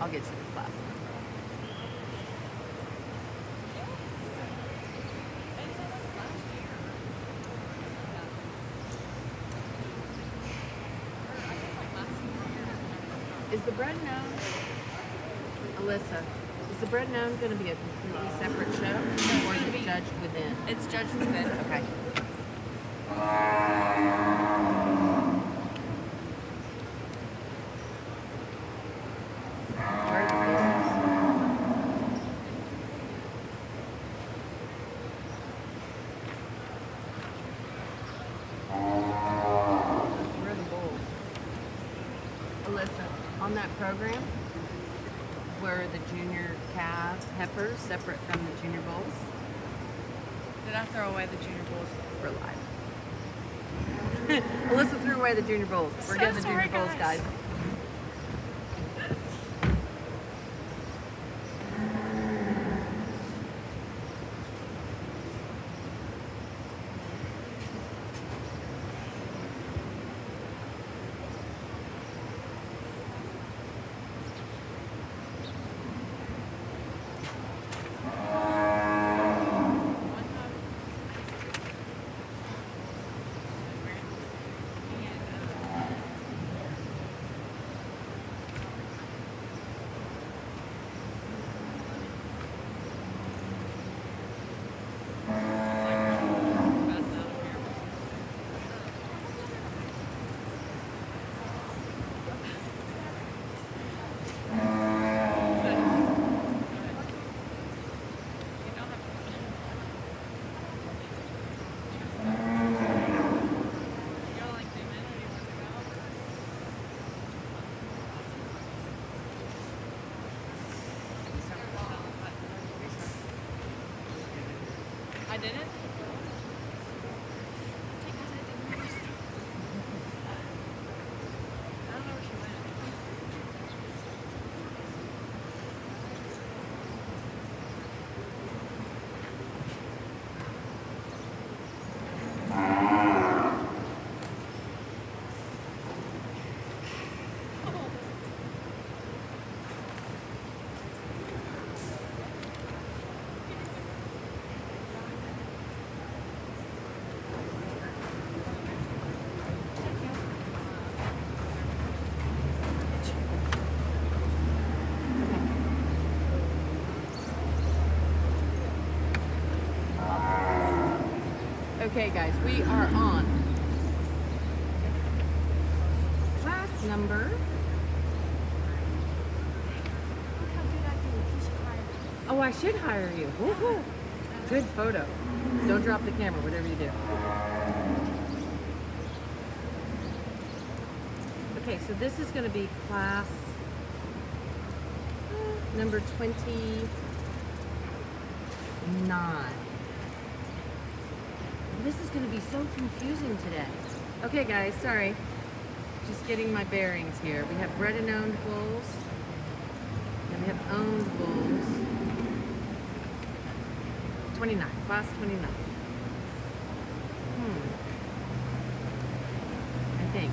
I'll get you the class. Is the bread known, Alyssa? Is the bread known going to be a completely separate show, or is it judged within? It's judged within. Okay. Where are the bowls? Where are the bowls? Alyssa, on that program, were the junior calf heifers separate from the junior bulls? Did I throw away the junior bulls? We're live. Alyssa threw away the junior bulls. We're So getting the sorry, junior bulls, guys. guys. I didn't? I don't know where she went. Okay, guys, we are on class number. Oh, I should hire you. Woohoo! Good photo. Don't drop the camera, whatever you do. Okay, so this is going to be class number 29. This is going to be so confusing today. Okay, guys, sorry. Just getting my bearings here. We have bred and owned bulls. And we have owned bulls. 29, class 29. I think.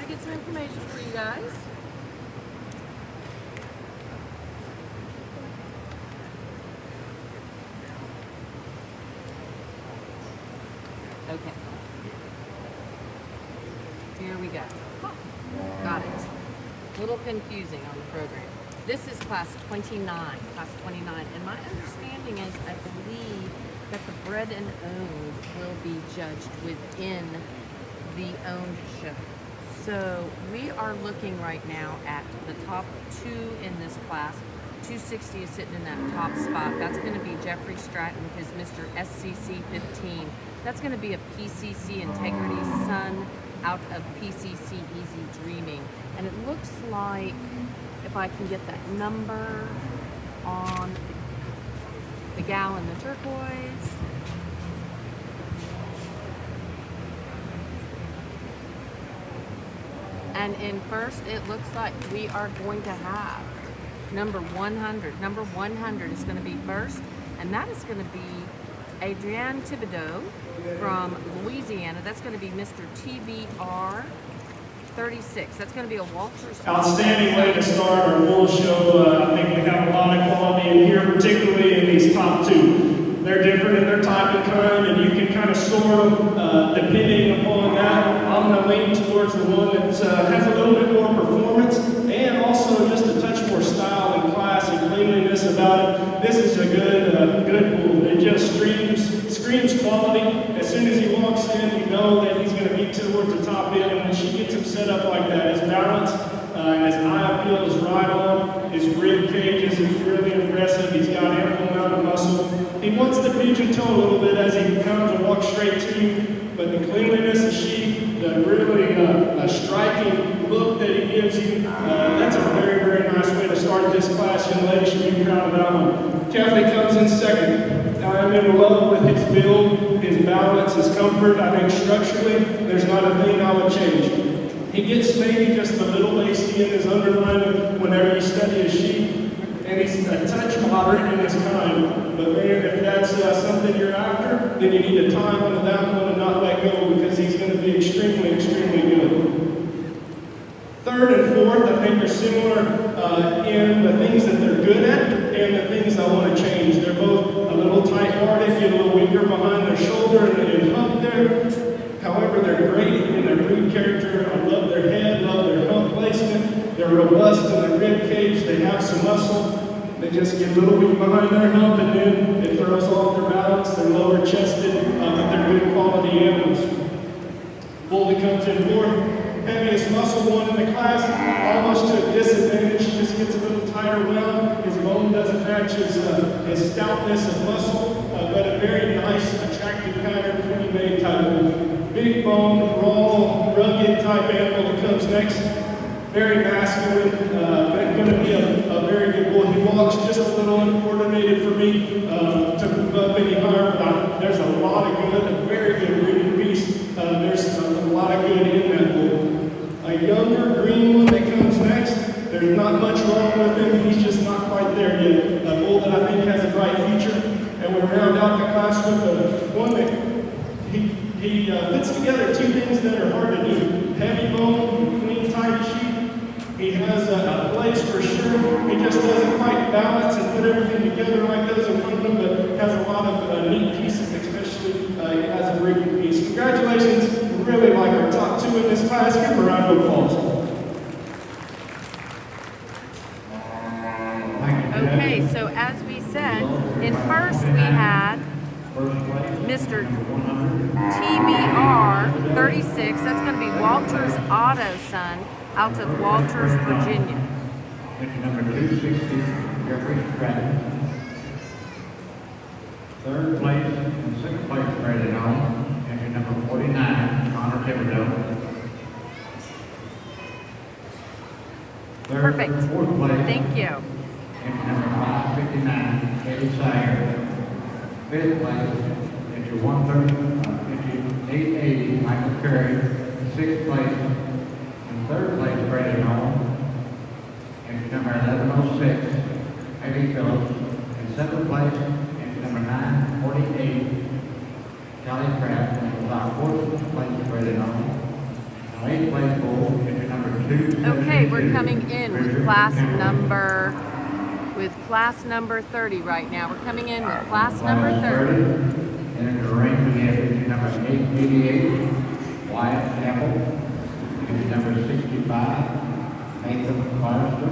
get some information for you guys. Okay. Here we go. Got it. A little confusing on the program. This is class 29, and my understanding is I believe that the bred and owned will be judged within the owned show. So we are looking right now at the top two in this class. 260 is sitting in that top spot. That's going to be Jeffrey Stratton with his Mr. SCC 15. That's going to be a PCC Integrity Son out of PCC Easy Dreaming. And it looks like, if I can get that number on the gal in the turquoise. And in first, it looks like we are going to have number 100. Number 100 is going to be first, and that is going to be Adrienne Thibodeau from Louisiana. That's going to be Mr. TBR 36. That's going to be a Walters. Outstanding way to start our bull show. I think we have a lot of quality in here, particularly in these top two. They're different in their type and kind, and you can kind of sort them depending upon that. I'm going to lean towards the one that has a little bit more performance and also just a touch more style and class and cleanliness about it. This is a good bull. It just screams quality. As soon as he walks in, you know that he's going to be towards the top end, and when she gets him set up like that, his balance and his eye appeal is right on. His rib cages is really impressive. He's got ample amount of muscle. He wants to pigeon toe a little bit as he comes and walks straight to you, but the cleanliness of sheep, the really striking look that he gives you, that's a very, very nice way to start this class. Young lady should be proud of that one. Cafe comes in second. I'm in love with his build, his balance, his comfort. I think structurally, there's not a thing I would change. He gets maybe just a little lacy in his underlining whenever you study his sheep, and he's a touch moderate in his kind. But man, if that's something you're after, then you need to time on that one and not let go, because he's going to be extremely, extremely good. Third and fourth, I think are similar in the things that they're good at and the things I want to change. They're both a little tight-hearted, get a little weaker behind their shoulder and hump there. However, they're great in their breed character. I love their head, love their hump placement. They're robust in their rib cage. They have some muscle. They just get a little weak behind their hump, and then it throws off their balance. They're lower chested, but they're good quality animals. Bull that comes in fourth. Heaviest muscle one in the class, almost to a disadvantage. He just gets a little tighter wound. His bone doesn't match his stoutness of muscle, but a very nice, attractive pattern, pretty made type of big bone, raw, rugged type animal that comes next. Very masculine, but going to be a very good bull. He walks just a little uncoordinated for me to move up any higher, but there's a lot of good, a very good breeding piece. There's a lot of good in that bull. A younger green one that comes next, there's not much wrong with him. He's just not quite there yet. A bull that I think has a bright future. And we round out the class with one that he puts together two things that are hard to do. Heavy bone, clean, tight sheep. He has a place for sure. He just doesn't quite balance and put everything together like those in front of him, but has a lot of neat pieces, especially as a breeding piece. Congratulations. We really like our top two in this class. Give them a round of applause. Okay, so as we said, in first we had Mr. TBR 36. That's going to be Walter's Auto Son out of Walters, Virginia. Entry number 260, Jeffrey Stratton. Third place and sixth place graded on. Entry number 49, Connor Thibodeau. Perfect. Fourth place. Thank you. Entry number 559, Katie Sayer. Fifth place, entry 130, entry 880, Michael Curry. Sixth place and third place graded on. Entry number 1106, Eddie Phillips. In seventh place, entry number 948, Charlie Pratt. And our fourth place graded on. 8th place pool, entry number 272. Okay, we're coming in with Richard class Kimber. number 30 right now. We're coming in with class number 30. And in the ring, we have entry number 888, Wyatt Apple. Entry number 65, Nathan Forrester.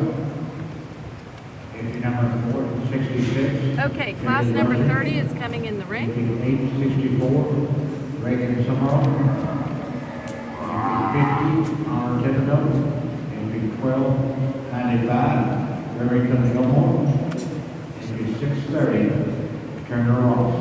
Entry number 466. Okay, class number 30 is coming in the ring. Entry 864, Reagan Summerall. Entry 50, Honor Thibodeau. Entry 1295, Remington Gilmore. Entry 630, Turner Ross.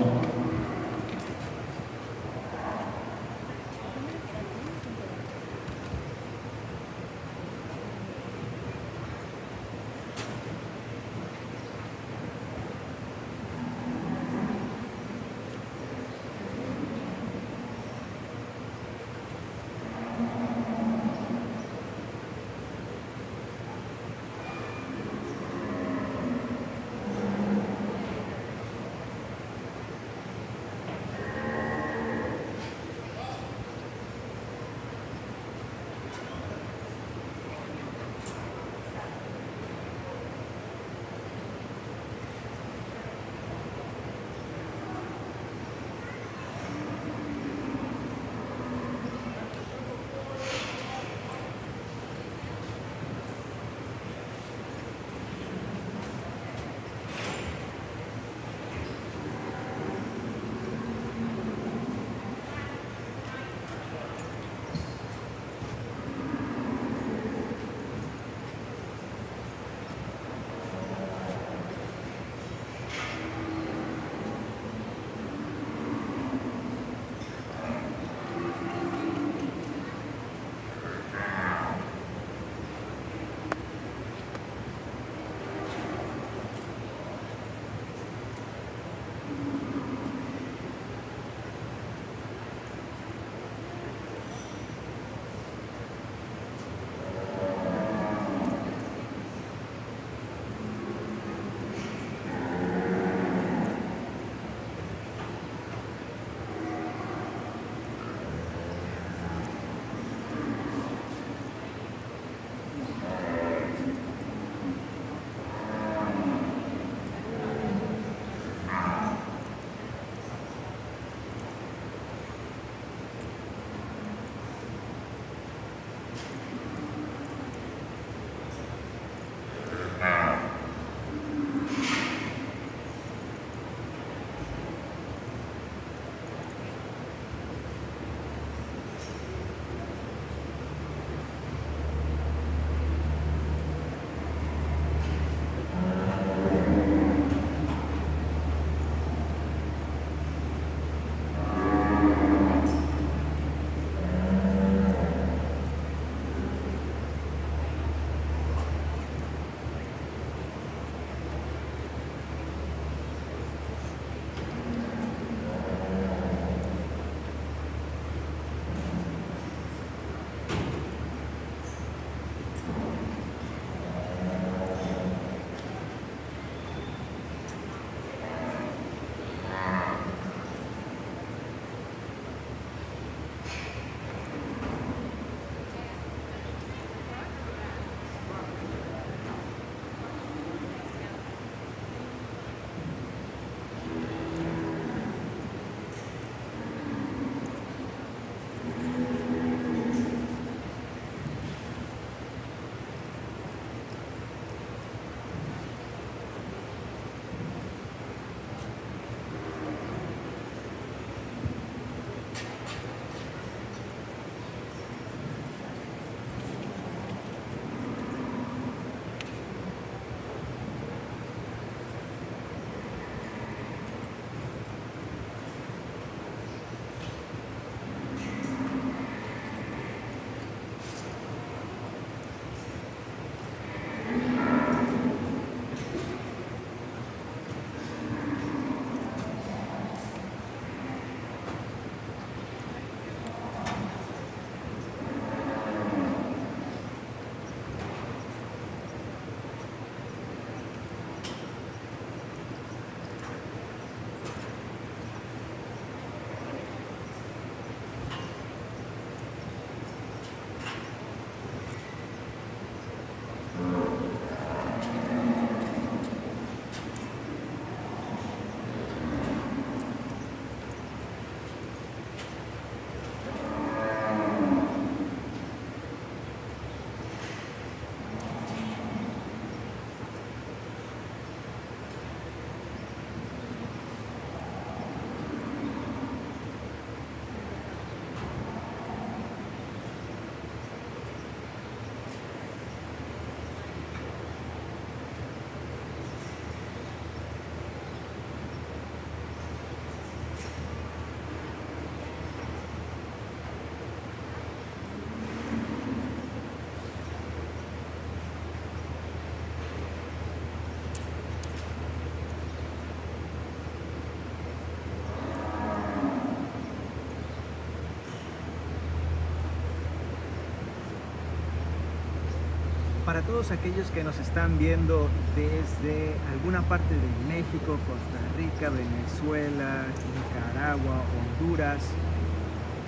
para todos aquellos que nos están viendo desde alguna parte de México, Costa Rica, Venezuela, Nicaragua, Honduras,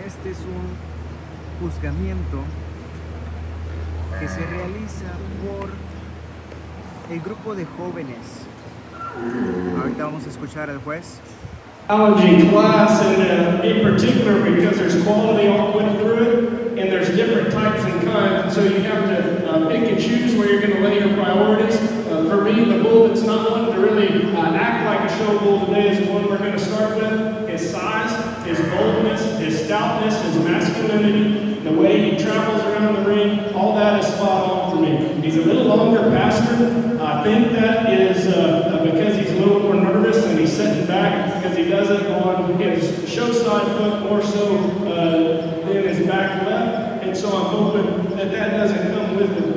este es un juzgamiento que se realiza por el grupo de jóvenes. Ahorita vamos a escuchar al juez. Allergy class, and in particular because there's quality all the way through it, and there's different types and kinds, and so you have to pick and choose where you're going to lay your priorities. For me, the bull that's not one to really act like a show bull today is the one we're going to start with. His size, his boldness, his stoutness, his masculinity, the way he travels around the ring, all that is spot on for me. He's a little longer pastor. I think that is because he's a little more nervous and he's sitting back because he does it on his show side foot more so than his back left. And so I'm hoping that that doesn't come with it.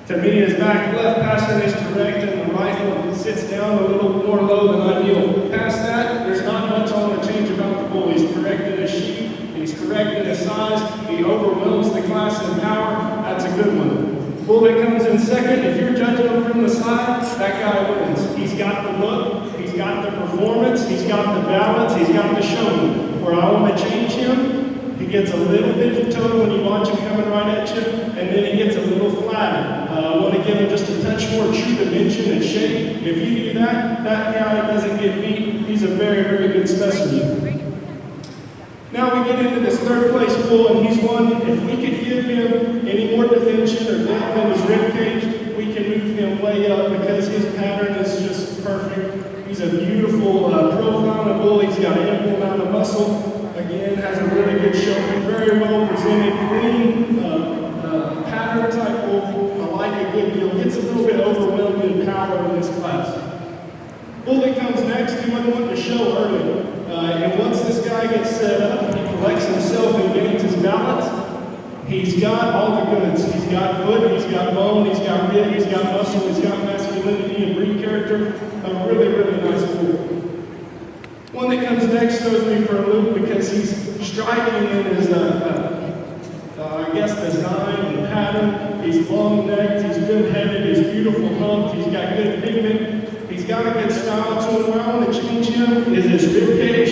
To me, his back left pattern is correct, and the right one sits down a little more low than ideal. Past that, there's not much I want to change about the bull. He's correct in his sheep, he's correct in his size, he overwhelms the class in power. That's a good one. Bull that comes in second, if you're judging him from the side, that guy wins. He's got the look, he's got the performance, he's got the balance, he's got the showman. Where I want to change him, he gets a little bit toe when you watch him coming right at you, and then he gets a little flatter. I want to give him just a touch more true dimension and shape. If you do that, that guy doesn't get beat. He's a very, very good specimen. Now we get into this third place bull, and he's one, if we could give him any more dimension or depth in his rib cage, we can move him way up because his pattern is just perfect. He's a beautiful profile of bull. He's got an ample amount of muscle. Again, has a really good showing, very well presented, clean pattern type bull. I like a good deal. Gets a little bit overwhelmed in power in this class. Bull that comes next, he wasn't wanting to show early. And once this guy gets set up, he collects himself and gains his balance. He's got all the goods. He's got foot, he's got bone, he's got rib, he's got muscle, he's got masculinity and breed character. A really, really nice bull. One that comes next throws me for a loop because he's striking in his, I guess, design and pattern. He's long-necked, he's good-headed, he's beautiful humped, he's got good pigment, he's got a good style to him. Where I want to change him is his rib cage,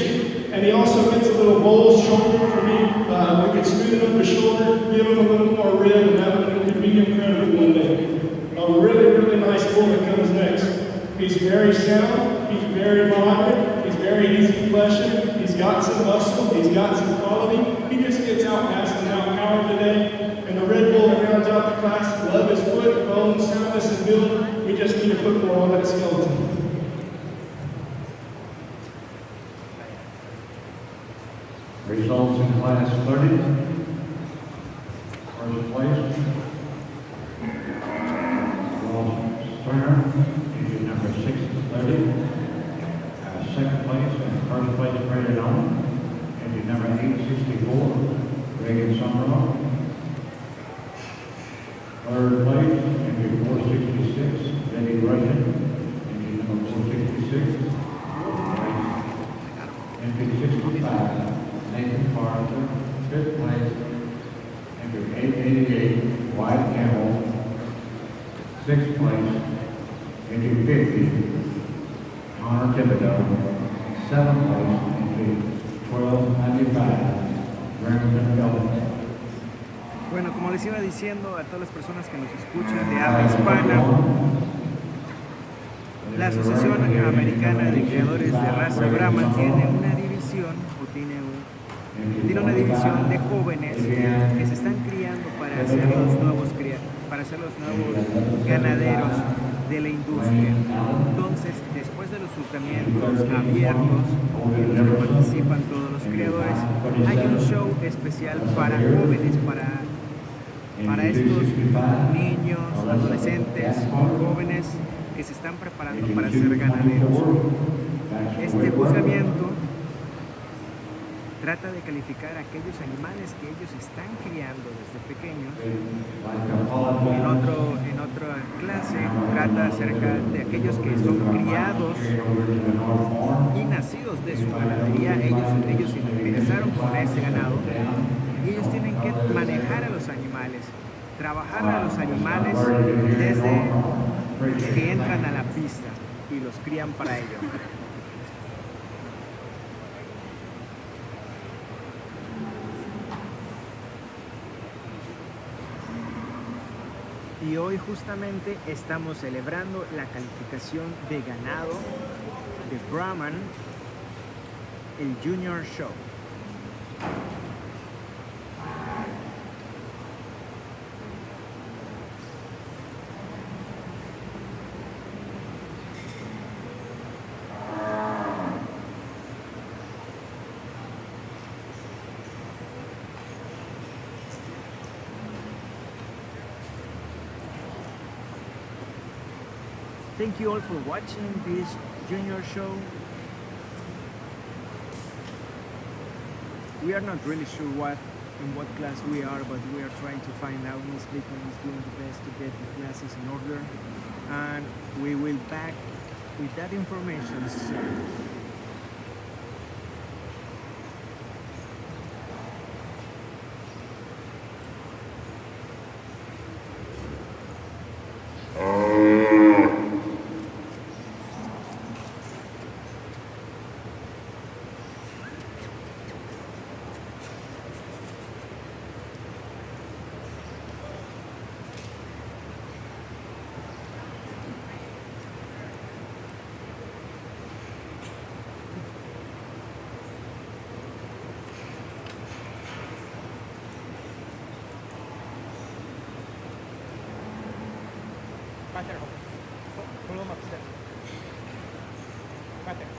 and he also gets a little bowl shoulder for me. We could smooth up the shoulder, give him a little more rib, and that one could be incredible one day. A really, really nice bull that comes next. He's very sound, he's very moderate, he's very easy fleshing, he's got some muscle, he's got some quality. He just gets out fast and out power today. And the Red Bull that rounds out the class, love his foot, bone, soundness, and build. We just need to put more on that skeleton. Results in class 30. First place, Turner, injury number 630. Second place and first place graded on, injury number 864, Reagan Summerall. Third place, injury 466, Betty Russian, injury number 466. Injury 65, Nathan Forrester. Fifth place, injury 888, Wyatt Campbell. Sixth place, injury 50, Connor Thibodeau. Seventh place, injury 1295, Remington Bell. Bueno, como les iba diciendo a todas las personas que nos escuchan de habla hispana, la Asociación Americana de Criadores de Raza Brahma tiene una división, tiene una división de jóvenes que se están criando para ser los nuevos ganaderos de la industria. Entonces, después de los juzgamientos abiertos en los que participan todos los criadores, hay un show especial para jóvenes, para estos niños, adolescentes o jóvenes que se están preparando para ser ganaderos. Este juzgamiento trata de calificar a aquellos animales que ellos están criando desde pequeños. En otra clase trata acerca de aquellos que son criados y nacidos de su ganadería. Ellos empezaron con ese ganado. Y ellos tienen que manejar a los animales, trabajar a los animales desde que entran a la pista y los crían para ello. Y hoy justamente estamos celebrando la calificación de ganado de Brahman, el Junior Show. Thank you all for watching this junior show. We are not really sure in what class we are, but we are trying to find out. Miss Beacon is doing the best to get the classes in order, and we will back with that information soon. Right there, pull them upstairs. Right there.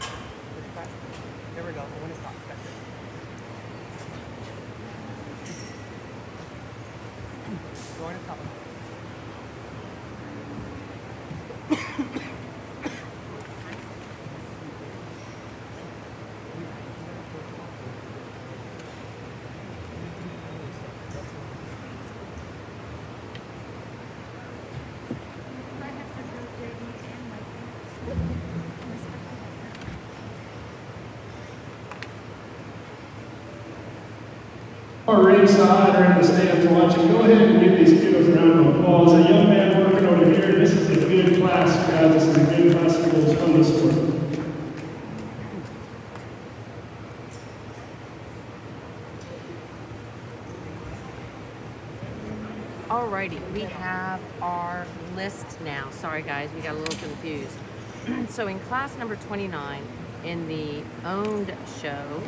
Just back. There we go. When it's hot, that's it. Go on the top. Our ringside or in the stands watching, go ahead and give these kiddos a round of applause. A young man working over here, this is a good class, guys. This is a good class of schools from this one. Alrighty, we have our list now. Sorry guys, we got a little confused. So in class number 29, in the owned show,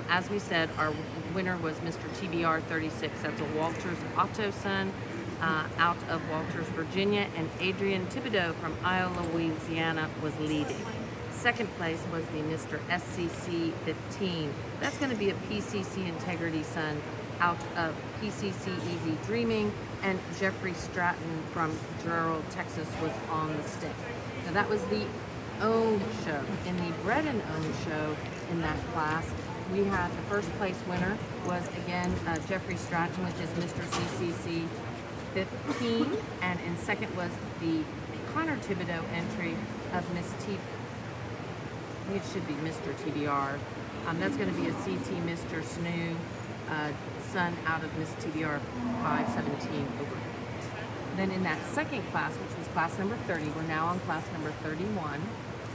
as we said, our winner was Mr. TBR 36. That's a Walters Otto son out of Walters, Virginia, and Adrian Thibodeau from Iowa, Louisiana was leading. Second place was the Mr. SCC 15. That's going to be a PCC Integrity son out of PCC Easy Dreaming, and Jeffrey Stratton from Gerald, Texas was on the stick. So that was the owned show. In the bred and owned show in that class, we had the first place winner was again Jeffrey Stratton, which is Mr. CCC 15, and in second was the Connor Thibodeau entry of Miss T. It should be Mr. TBR. That's going to be a CT Mr. Snoo son out of Miss TBR 517 over. Then in that second class, which was class number 30, we're now on class number 31.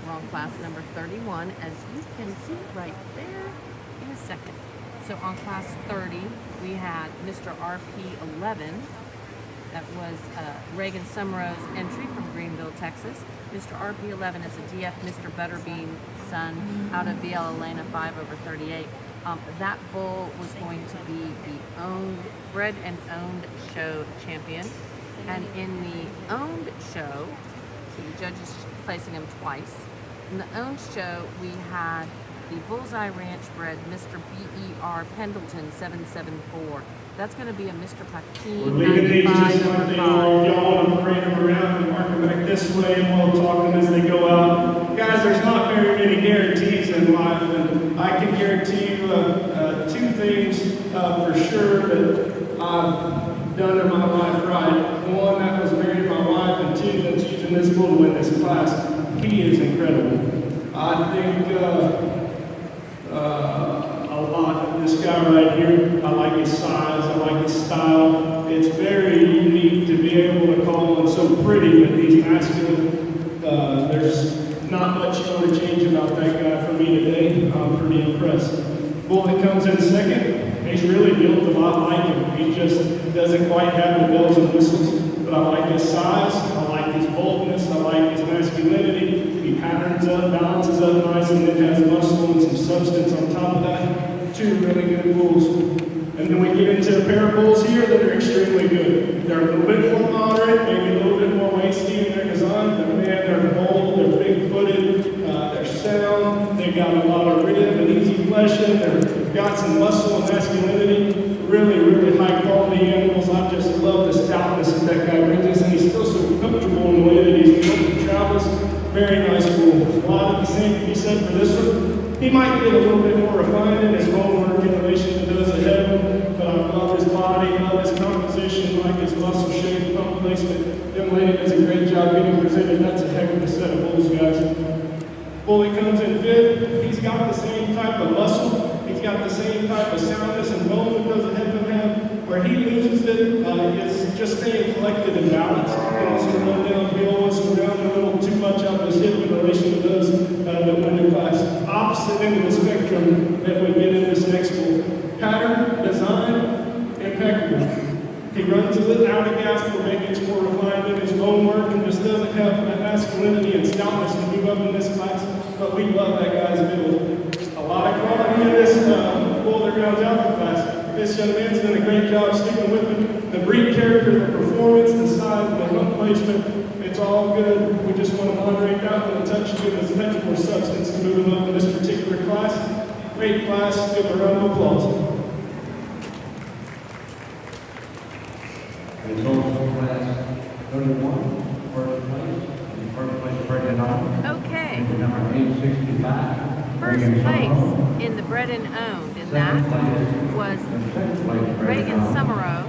We're on class number 31, as you can see right there in a second. So on class 30, we had Mr. RP 11. That was Reagan Summerow's entry from Greenville, Texas. Mr. RP 11 is a DF Mr. Butterbean son out of VL Elena 5 over 38. That bull was going to be the bred and owned show champion. And in the owned show, so the judges placing him twice. In the owned show, we had the Bullseye Ranch bred Mr. BER Pendleton 774. That's going to be a Mr. Paquin. We're leaving these just like they are. Y'all want to parade them around and mark them back this way, and we'll talk to them as they go out. Guys, there's not very many guarantees in life, and I can guarantee you two things for sure that I've done in my life right. One, that was married my wife, and two, that's using this bull to win this class. He is incredible. I think a lot. This guy right here, I like his size, I like his style. It's very unique to be able to call him so pretty, but he's masculine. There's not much to change about that guy for me today. I'm pretty impressed. Bullet comes in second. He's really built a lot like him. He just doesn't quite have the bells and whistles, but I like his size, I like his boldness, I like his masculinity. He patterns up, balances up nice, and then has muscle and some substance on top of that. Two really good bulls. And then we get into a pair of bulls here that are extremely good. They're a little bit more moderate, maybe a little bit more wasty in their design, but man, they're bold, they're big-footed, they're sound, they got a lot of rhythm and easy fleshing, they've got some muscle and masculinity. Really, really high-quality animals. I just love the stoutness that that guy brings us, and he's still so comfortable in the way that he's built and travels. Very nice bull. A lot of the same can be said for this one. He might get a little bit more refined in his bone work in relation to those ahead of him, but I love his body, love his composition, like his muscle shape, thumb placement. Young lady does a great job getting presented. That's a heck of a set of bulls, guys. Bully comes in fifth. He's got the same type of muscle. He's got the same type of soundness and bone that those ahead of him have. Where he loses it is just staying collected and balanced. He wants to run downhill, wants to run a little too much up his hip in relation to those that win the class. Opposite end of the spectrum that we get in this next bull. Pattern, design, impeccable. He runs a little out of gas for maybe it's more refined in his bone work and just doesn't have that masculinity and stoutness to move up in this class. But we love that guy's build. A lot of quality in this bull that rounds out the class. This young man's done a great job sticking with it. The breed character, the performance, the size, the hump placement, it's all good. We just want to moderate that one and touch and give us much more substance to move him up in this particular class. Great class. Give a round of applause. Results class 31, first place. In first place, Brendan Owen. Okay. Number 865. First place in the bred and owned, and that was Reagan Summerow.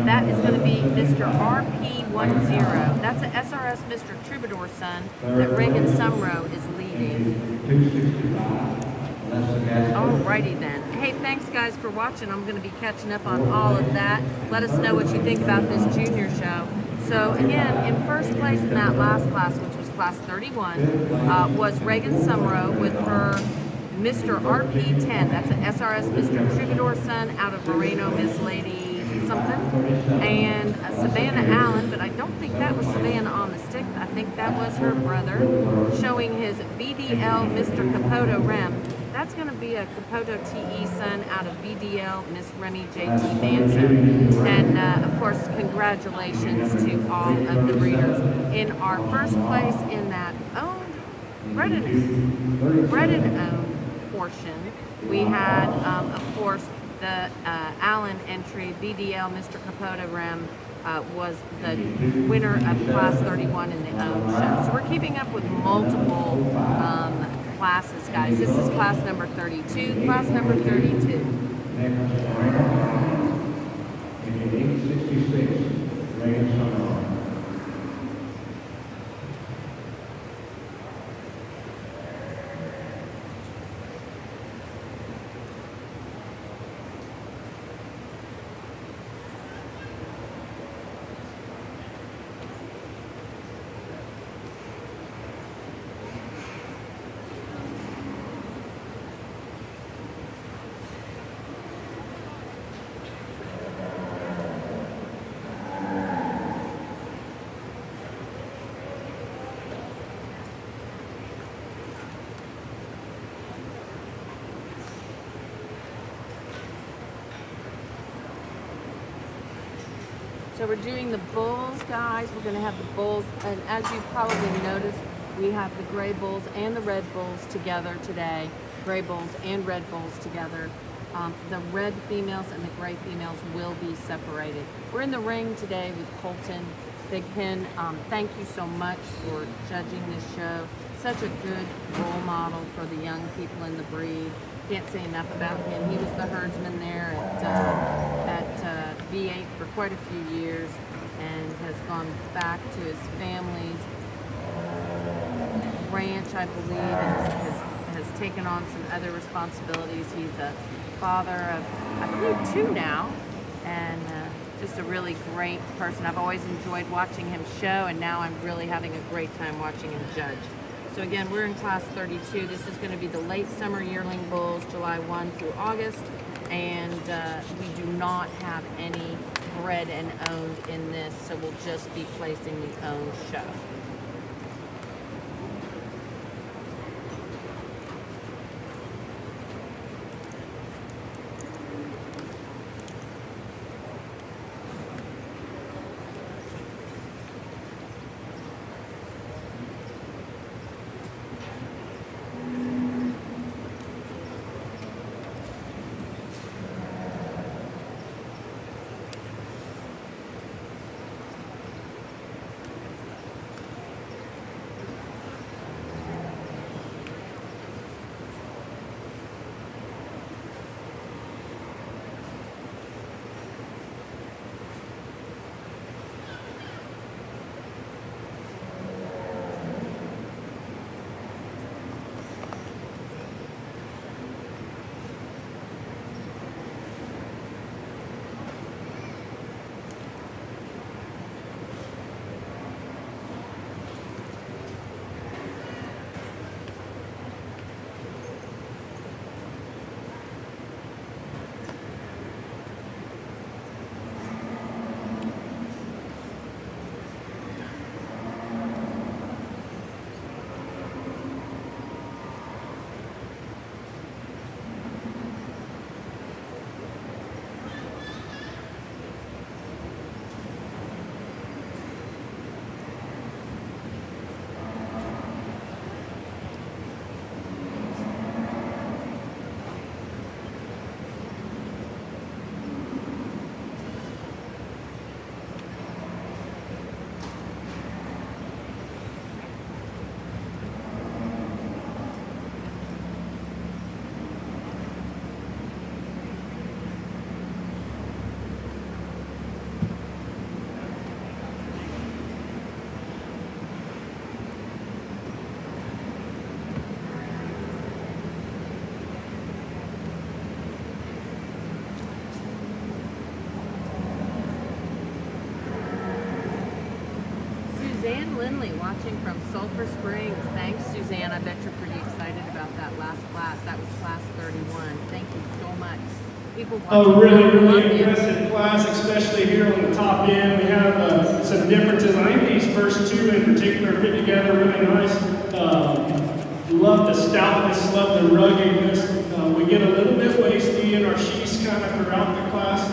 That is going to be Mr. RP10. That's an SRS Mr. Troubadour son that Reagan Summerow is leading. 265. Alrighty then. Hey, thanks guys for watching. I'm going to be catching up on all of that. Let us know what you think about this junior show. So again, in first place in that last class, which was class 31, was Reagan Summerow with her Mr. RP10. That's an SRS Mr. Troubadour son out of Moreno, Miss Lady something. And Savannah Allen, but I don't think that was Savannah on the stick. I think that was her brother, showing his BDL Mr. Capoto Rem. That's going to be a Capoto TE son out of BDL, Miss Remy JT Manson. And of course, congratulations to all of the breeders. In our first place in that owned, bred and owned portion, we had, of course, the Allen entry, BDL Mr. Capoto Rem, was the winner of class 31 in the owned show. So we're keeping up with multiple classes, guys. This is class number 32, class number 32. Next, 866, Reagan Summerow. So we're doing the bulls, guys. We're going to have the bulls, and as you probably noticed, we have the gray bulls and the red bulls together today. Gray bulls and red bulls together. The red females and the gray females will be separated. We're in the ring today with Colton Big Pen. Thank you so much for judging this show. Such a good role model for the young people in the breed. Can't say enough about him. He was the herdsman there at V8 for quite a few years and has gone back to his family's ranch, I believe, and has taken on some other responsibilities. He's a father of, I believe, 2 now, and just a really great person. I've always enjoyed watching him show, and now I'm really having a great time watching him judge. So again, we're in class 32. This is going to be the late summer yearling bulls, July 1 through August, and we do not have any bred and owned in this, so we'll just be placing the owned show. Suzanne Lindley watching from Sulphur Springs. Thanks, Suzanne. I bet you're pretty excited about that last class. That was class 31. Thank you so much. People watching Really impressive class, especially here on the top end. We have some differences. I think these first 2 in particular fit together really nice. Love the stoutness, love the ruggedness. We get a little bit wasty in our sheaths kind of throughout the class.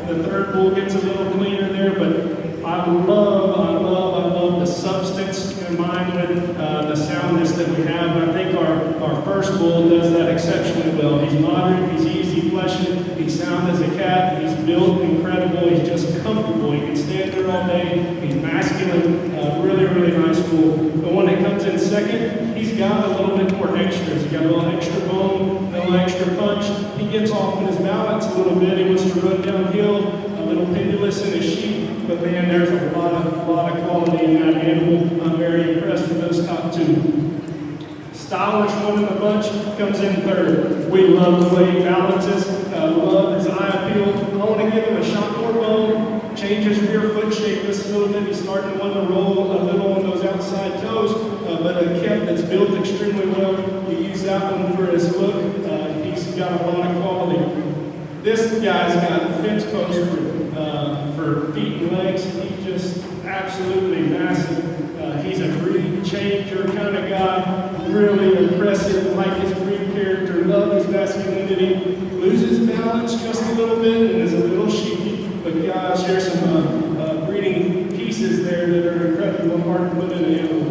The third bull gets a little cleaner there, but I love the substance combined with the soundness that we have. And I think our first bull does that exceptionally well. He's moderate, he's easy fleshing, he's sound as a cat, he's built incredible, he's just comfortable. He can stand there all day, he's masculine, really nice bull. The one that comes in second, he's got a little bit more extras. He's got a little extra bone, a little extra punch. He gets off in his balance a little bit, he wants to run downhill, a little pendulous in his sheath. But man, there's a lot of quality in that animal. I'm very impressed with those top 2. Stylish one in the bunch comes in third. We love the way he balances, love his eye appeal. I want to give him a shot more bone, change his rear foot shape just a little bit. He's starting to want to roll a little on those outside toes, but a calf that's built extremely well. You use that one for his look. He's got a lot of quality. This guy's got fence post for feet and legs. He's just absolutely massive. He's a breed changer kind of guy. Really impressive. Like his breed character. Love his masculinity. Loses balance just a little bit and is a little sheepy. But guys, here's some breeding pieces there that are incredibly hard to put in an animal.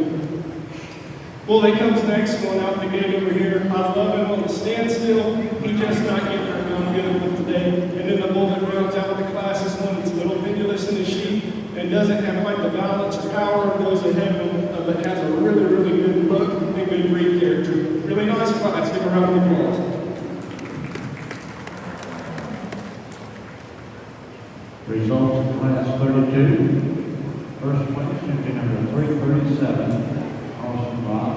Bull that comes next, going out the gate over here. I love him on the standstill. He's just not getting her done good with today. And then the bull that rounds out the class is one that's a little pendulous in the sheath and doesn't have quite the balance or power, goes ahead of him, but has a really good look and good breed character. Really nice class. Give a round of applause. Results of class 32. First place, entry number 337, Austin Ross.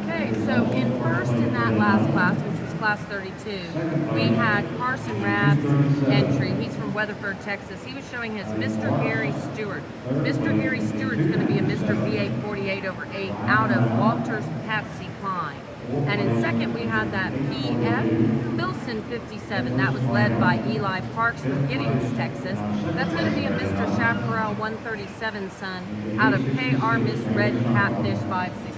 Okay, so in first in that last class, which was class 32, we had Carson Rabb's entry. He's from Weatherford, Texas. He was showing his Mr. Gary Stewart. Mr. Gary Stewart's going to be a Mr. V8 48/8 out of Walter's Patsy Cline. And in second, we had that P.F. Filson 57. That was led by Eli Parks from Giddings, Texas. That's going to be a Mr. Chaparral 137 son out of K.R. Miss Red Catfish 516.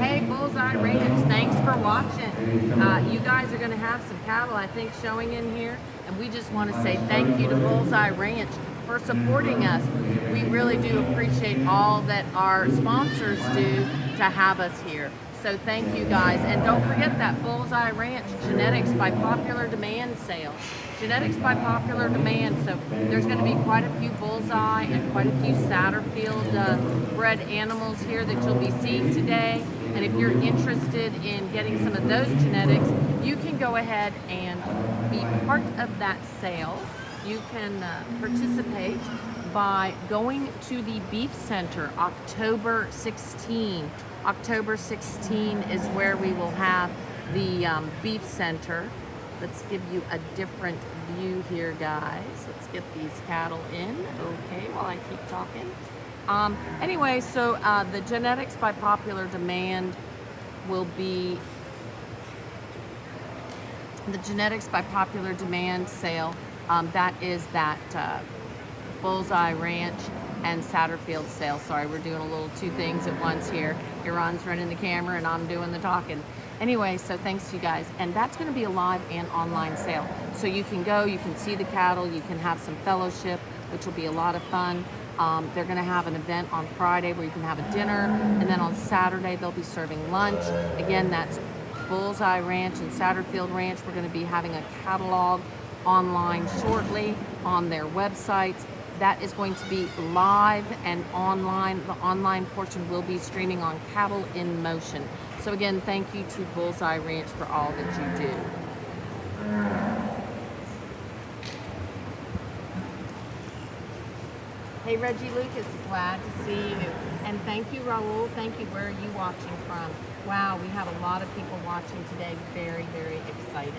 Hey, Bullseye Ranch, thanks for watching. You guys are going to have some cattle, I think, showing in here. And we just want to say thank you to Bullseye Ranch for supporting us. We really do appreciate all that our sponsors do to have us here. So thank you guys. And don't forget that Bullseye Ranch Genetics by Popular Demand sale. Genetics by Popular Demand. So there's going to be quite a few Bullseye and quite a few Satterfield bred animals here that you'll be seeing today. And if you're interested in getting some of those genetics, you can go ahead and be part of that sale. You can participate by going to the Beef Center October 16. October 16 is where we will have the Beef Center. Let's give you a different view here, guys. Let's get these cattle in, okay, while I keep talking. Anyway, so the Genetics by Popular Demand will be the Genetics by Popular Demand sale. That is that Bullseye Ranch and Satterfield sale. Sorry, we're doing a little two things at once here. Iran's running the camera and I'm doing the talking. Anyway, so thanks to you guys. And that's going to be a live and online sale. So you can go, you can see the cattle, you can have some fellowship, which will be a lot of fun. They're going to have an event on Friday where you can have a dinner. And then on Saturday, they'll be serving lunch. Again, that's Bullseye Ranch and Satterfield Ranch. We're going to be having a catalog online shortly on their websites. That is going to be live and online. The online portion will be streaming on Cattle in Motion. So again, thank you to Bullseye Ranch for all that you do. Hey, Reggie Lucas, glad to see you. And thank you, Raul. Thank you. Where are you watching from? Wow, we have a lot of people watching today. Very, very excited.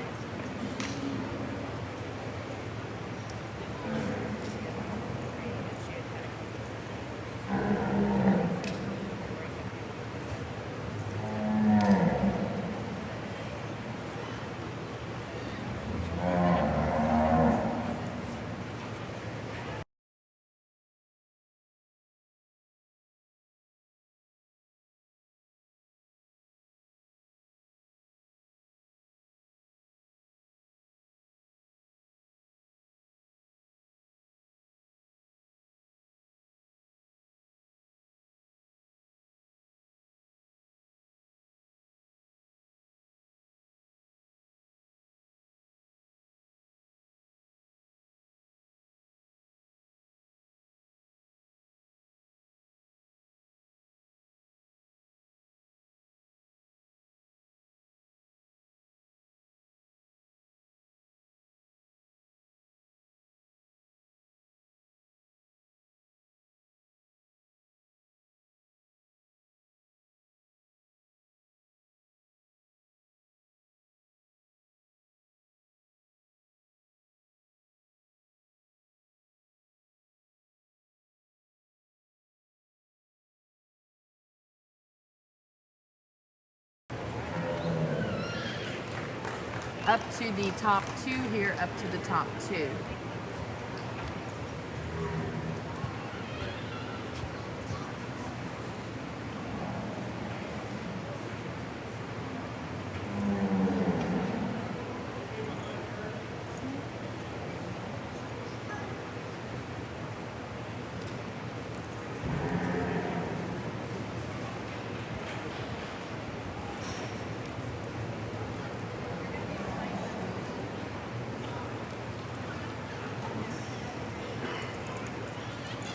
Up to the top two here, up to the top two.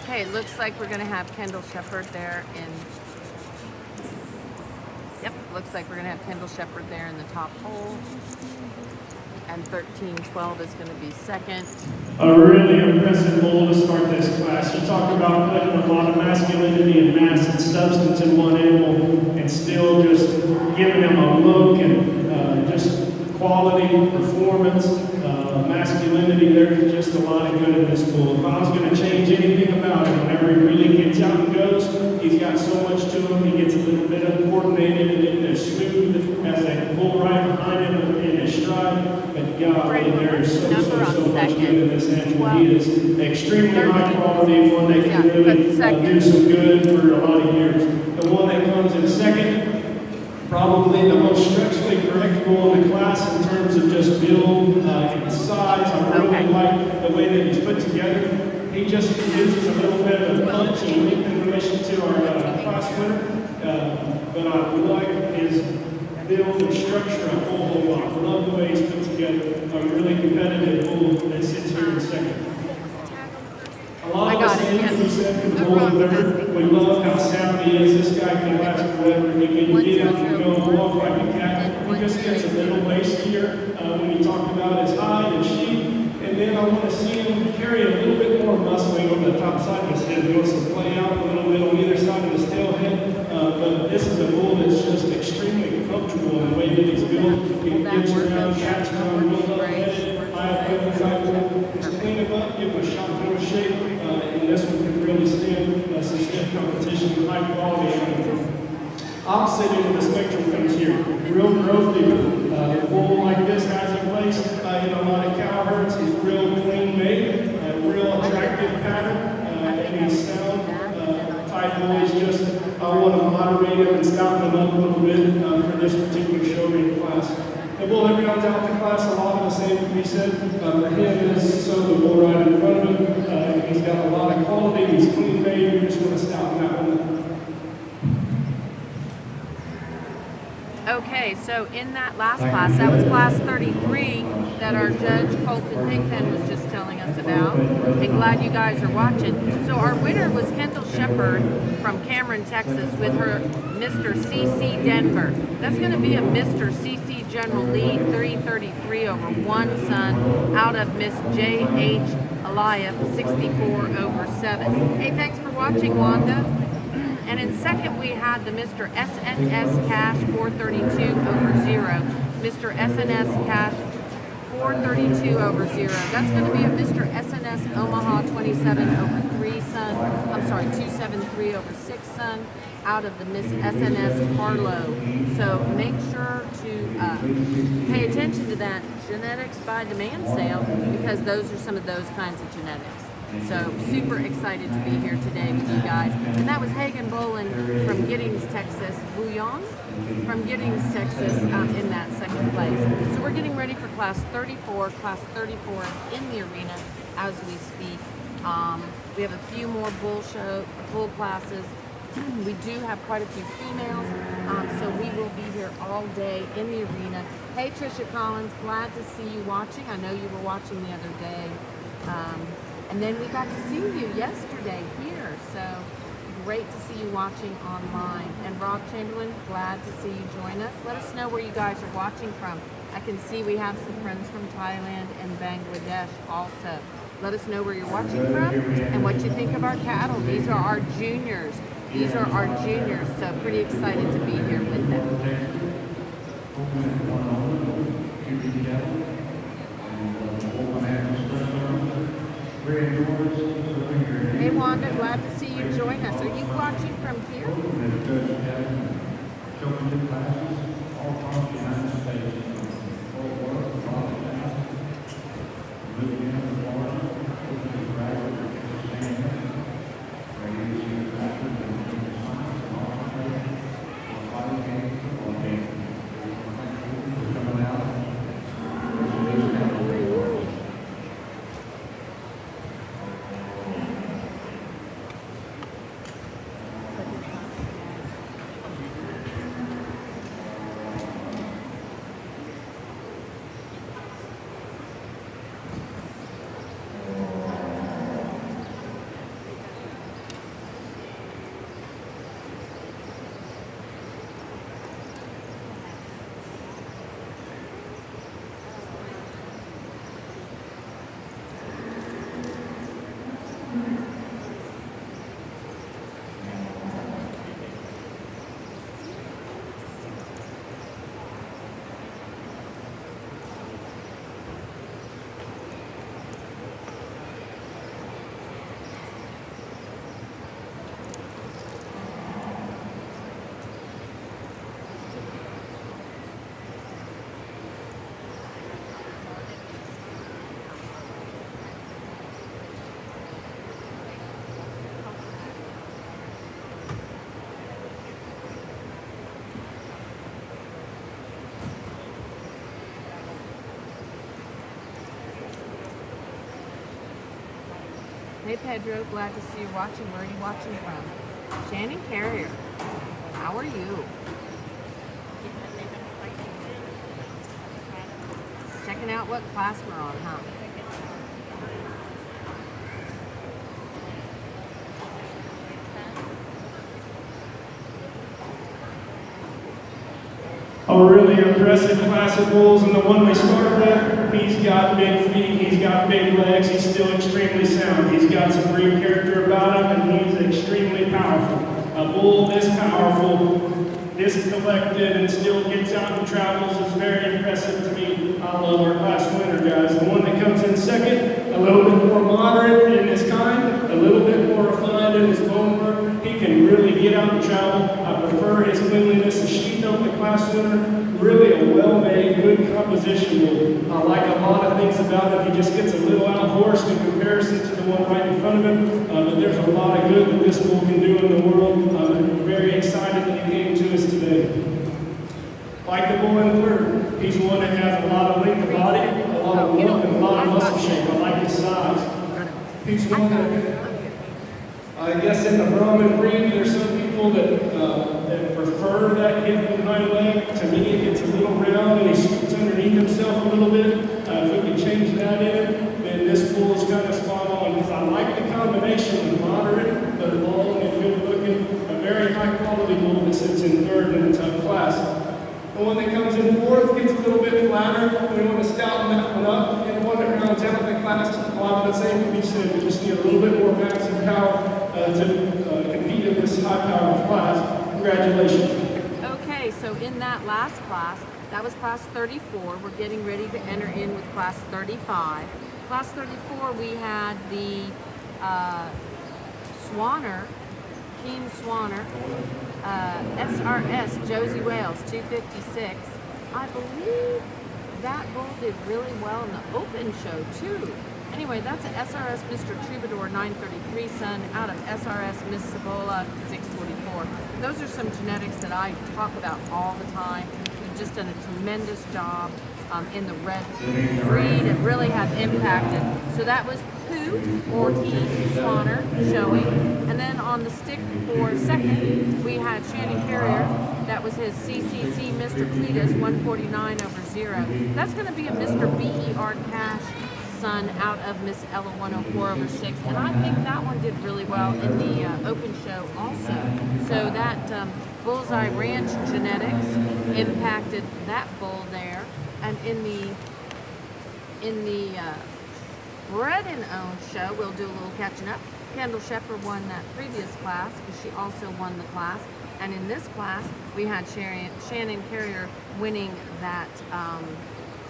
Okay, it looks like we're going to have Kendall Shepherd there in... Yep, looks like we're going to have Kendall Shepherd there in the top hole. And 1312 is going to be second. A really impressive bull to start this class. You talk about putting a lot of masculinity and mass and substance in one animal and still just giving him a look and just quality, performance, masculinity. There's just a lot of good in this bull. If I was going to change anything about him, whenever he really gets out and goes, he's got so much to him. He gets a little bit uncoordinated and as smooth as that bull right behind him in his stride. But golly, there is so much good in this animal. He is extremely high quality, one that can really do some good for a lot of years. The one that comes in second, probably the most structurally correct bull in the class in terms of just build and size. I really like the way that he's put together. He just uses a little bit of a punch and leap in relation to our class winner. But I like his build and structure a whole lot. I love the way he's put together. A really competitive bull that sits here in second. A lot of us fans, we said, can roll in third. We love how sound he is. This guy can last forever. He can get out and go and walk like a cat. He just gets a little wastier when you talk about his hide and sheep. And then I want to see him carry a little bit more muscling over the top side of his head. He wants to play out a little bit on either side of his tail head. But this is a bull that's just extremely comfortable in the way that he's built. He gets around, cats around, real up-headed, high up in the side. Just clean him up, give him a shot through shape. And this one can really stand some stiff competition with high quality. Opposite end of the spectrum comes here. Real growth leader. A bull like this has a place in a lot of cow herds. He's real clean made, real attractive pattern, and he's sound type bull. He's just, I want to moderate him and stop him up a little bit for this particular show ring class. The bull that rounds out the class, a lot of the same can be said for him is so the bull right in front of him. He's got a lot of quality. He's clean made. We just want to stop that one. Okay, so in that last class, that was class 33 that our judge Colton Pigpen was just telling us about. And glad you guys are watching. So our winner was Kendall Shepard from Cameron, Texas, with her Mr. CC Denver. That's going to be a Mr. CC General Lead 333 over 1 son out of Miss J.H. Eliath 64 over 7. Hey, thanks for watching, Wanda. And in second, we had the Mr. SNS Cash 432 over 0. Mr. SNS Cash 432 over 0. That's going to be a Mr. SNS Omaha 27 over 3 son. I'm sorry, 273 over 6 son out of the Miss SNS Harlow. So make sure to pay attention to that genetics by demand sale because those are some of those kinds of genetics. So super excited to be here today with you guys. And that was Hagen Bolin from Giddings, Texas. Bouillon from Giddings, Texas in that second place. So we're getting ready for class 34. Class 34 is in the arena as we speak. We have a few more bull classes. We do have quite a few females. So we will be here all day in the arena. Hey Trisha Collins, glad to see you watching. I know you were watching the other day. And then we got to see you yesterday here, so great to see you watching online. And Rob Chamberlain, glad to see you join us. Let us know where you guys are watching from. I can see we have some friends from Thailand and Bangladesh also. Let us know where you're watching from and what you think of our cattle. These are our juniors. These are our juniors, so pretty excited to be here with them. Hey Wanda, glad to see you join us. Are you watching from here? Hey Pedro, glad to see you watching. Where are you watching from? Shannon Carrier. How are you? Checking out what class we're on, huh? A really impressive class of bulls, and the one we started with, he's got big feet, he's got big legs, he's still extremely sound. He's got some breed character about him, and he's extremely powerful. A bull this powerful, this collected, and still gets out and travels is very impressive to me. I love our class winner, guys. The one that comes in second, a little bit more moderate in his kind, a little bit more refined in his bone work. He can really get out and travel. I prefer his cleanliness. The sheep note, the class winner, really a well-made, good composition bull. I like a lot of things about it. He just gets a little out-horsed in comparison to the one right in front of him, but there's a lot of good that this bull can do in the world. I'm very excited that he came to us today. Like the bull in third, he's one that has a lot of length of body, a lot of look, and a lot of muscle shape. I like his size. He's one that, I guess in the Brahmin breed, there's some people that prefer that hip and hind leg. To me, it gets a little round and he scoots underneath himself a little bit. If we can change that in, then this bull is kind of spot on. Because I like the combination of moderate, but long and good looking, a very high quality bull that sits in third in a tough class. The one that comes in fourth gets a little bit flatter. We want to stouten that one up. And the one that rounds out the class, a lot of the same can be said. We just need a little bit more massive power to compete in this high-powered class. Congratulations. Okay, so in that last class, that was class 34. We're getting ready to enter in with class 35. Class 34, we had the Swanner, Team Swanner, SRS Josie Wales 256. I believe that bull did really well in the open show too. Anyway, that's an SRS Mr. Troubadour 933 son out of SRS Miss Cibola 644. Those are some genetics that I talk about all the time. We've just done a tremendous job in the red breed. It really has impacted. So that was Pooh or T. Swanner showing. And then on the stick for second, we had Shannon Carrier. That was his CCC Mr. Cletus 149 over 0. That's going to be a Mr. BER Cash son out of Miss Ella 104 over 6, and I think that one did really well in the open show also. So that Bullseye Ranch genetics impacted that bull there, and in the bred and owned show, we'll do a little catching up. Kendall Shepard won that previous class because she also won the class, and in this class we had Shannon Carrier winning that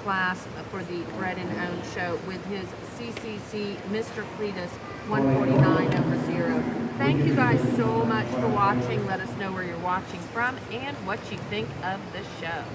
class for the bred and owned show with his CCC Mr. Cletus 149 over 0. Thank you guys so much for watching. Let us know where you're watching from and what you think of the show.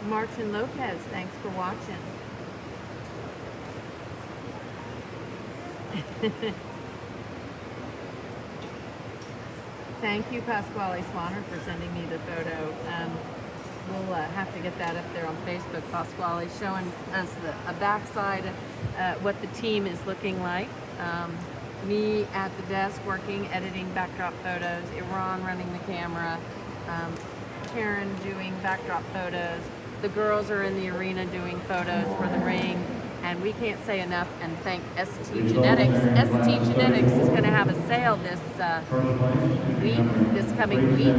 Martin Lopez, thanks for watching. Thank you, Pasquale Swanner, for sending me the photo. We'll have to get that up there on Facebook. Pasquale showing us a backside of what the team is looking like. Me at the desk working, editing backdrop photos. Iran running the camera. Karen doing backdrop photos. The girls are in the arena doing photos for the ring. And we can't say enough and thank ST Genetics. ST Genetics is going to have a sale this coming week.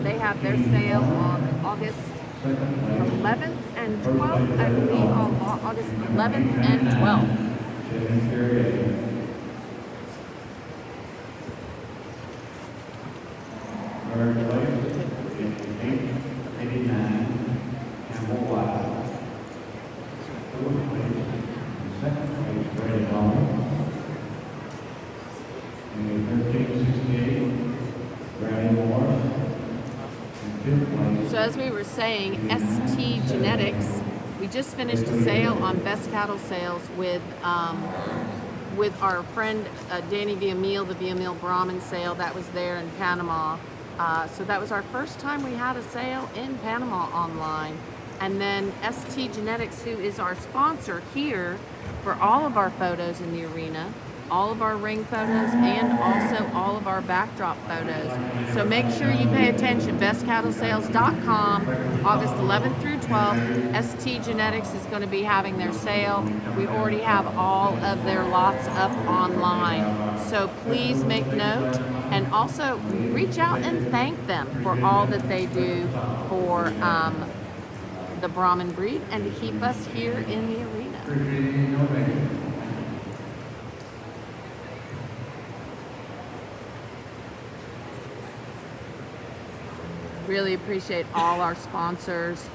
They have their sale on August 11th and 12th, I believe, on August 11th and 12th. Third place, 89, Campbell White. So as we were saying, ST Genetics, we just finished a sale on best cattle sales with our friend Danny Villamil, the Villamil Brahmin sale that was there in Panama. So that was our first time we had a sale in Panama online. And then ST Genetics, who is our sponsor here for all of our photos in the arena, all of our ring photos, and also all of our backdrop photos. So make sure you pay attention. BestCattleSales.com, August 11th through 12th. ST Genetics is going to be having their sale. We already have all of their lots up online. So please make note, and also reach out and thank them for all that they do for the Brahmin breed and to keep us here in the arena. Really appreciate all our sponsors.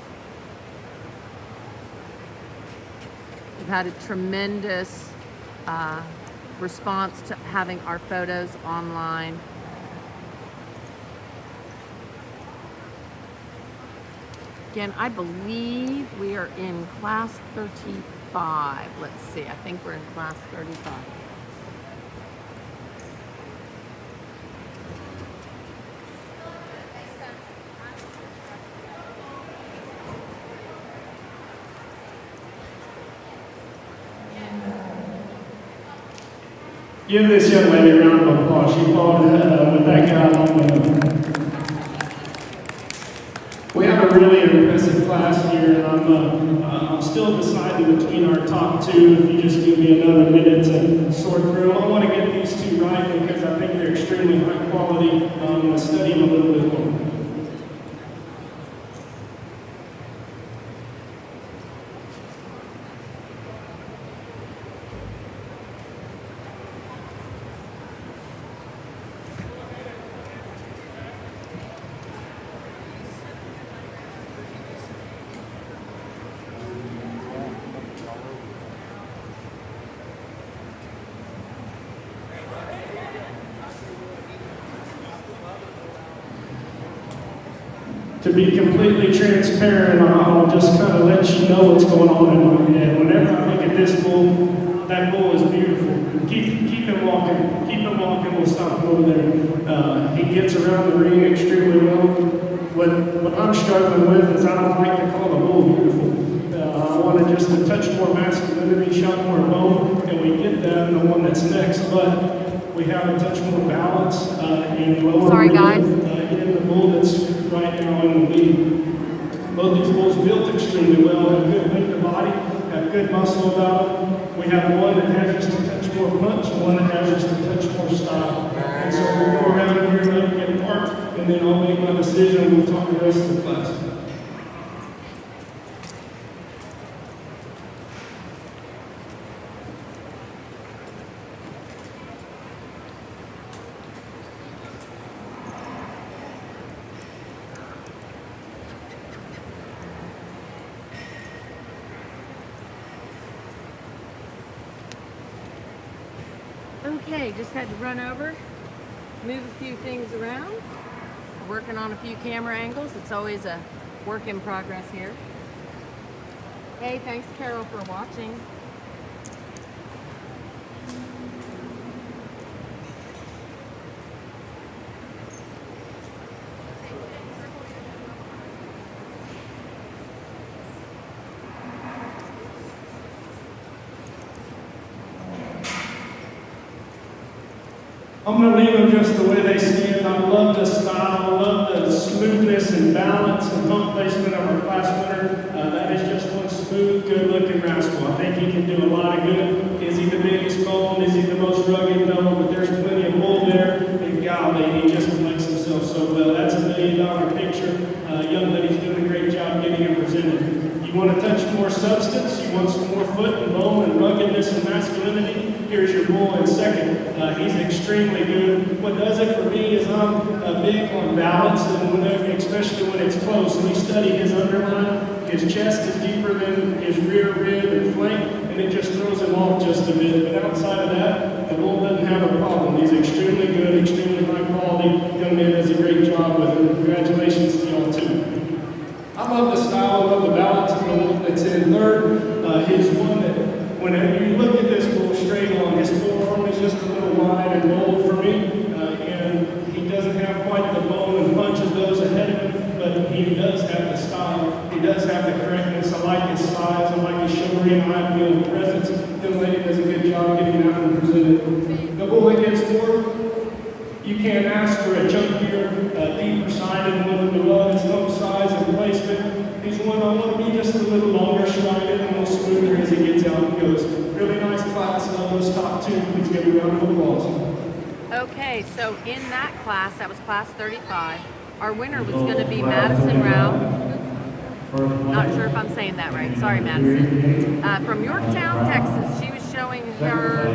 We've had a tremendous response to having our photos online. Again, I believe we are in class 35. Let's see, I think we're in class 35. Give this young lady a round of applause. She followed with that guy along with her. We have a really impressive class here, and I'm still deciding between our top two. If you just give me another minute to sort through them, I want to get these two right because I think they're extremely high quality. I'm going to study them a little bit more. To be completely transparent, I'll just kind of let you know what's going on in my head. Whenever I look at this bull, that bull is beautiful. Keep him walking. Keep him walking. We'll stop him over there. He gets around the ring extremely well. What I'm struggling with is I don't like to call the bull beautiful. I wanted just a touch more masculinity, shot more bone, and we get that in the one that's next. But we have a touch more balance in lower Sorry, guys. in the bull that's right now in the lead. Both these bulls built extremely well, have good length of body, have good muscle about them. We have one that has just a touch more punch, and one that has just a touch more style. And so we'll go around here and let them get apart, and then I'll make my decision and we'll talk the rest of the class. Okay, just had to run over, move a few things around, working on a few camera angles. It's always a work in progress here. Hey, thanks Carol for watching. I'm going to leave them just the way they stand. I love the style, I love the smoothness and balance and hump placement of our class winner. That is just one smooth, good-looking rascal. I think he can do a lot of good. Is he the biggest bone? Is he the most rugged? No, but there's plenty of bull there. And golly, he just collects himself so well. That's $1 million picture. Young lady's doing a great job getting it presented. You want to touch more substance? You want some more foot and bone and ruggedness and masculinity? Here's your bull in second. He's extremely good. What does it for me is I'm big on balance, and especially when it's close. We study his underline. His chest is deeper than his rear rib and flank, and it just throws him off just a bit. But outside of that, the bull doesn't have a problem. He's extremely good, extremely high quality. Young man does a great job with it. Congratulations to y'all too. I love the style, I love the balance of the bull that's in third. He's one that, whenever you look at this bull straight on, his forearm is just a little wide and bold for me. And he doesn't have quite the bone and punch of those ahead of him, but he does have the style. He does have the correctness. I like his size. I like his showy and high field presence. The lady does a good job getting out and presenting. The bull that gets fourth, you can't ask for a chunkier, deeper sided one in the run. It's no size and placement. He's one I want to be just a little longer strided and a little smoother as he gets out and goes. Really nice class of those top two. Please give a round of applause. Okay, so in that class, that was class 35, our winner was going to be Madison Rao. Not sure if I'm saying that right. Sorry, Madison. From Yorktown, Texas. She was showing her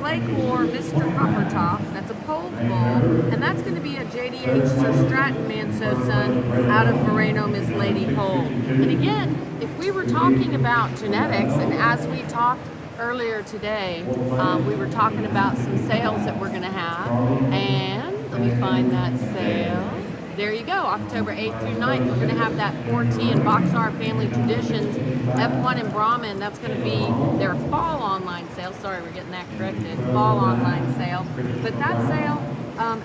Claycore Mr. Coppertop. That's a polled bull. And that's going to be a JDH Sir Stratton Manso son out of Moreno Miss Lady Pole. And again, if we were talking about genetics, and as we talked earlier today, we were talking about some sales that we're going to have. And let me find that sale. There you go, October 8th through 9th. We're going to have that 4T and Boxar Family Traditions F1 in Brahman. That's going to be their fall online sale. Sorry, we're getting that corrected. Fall online sale. But that sale,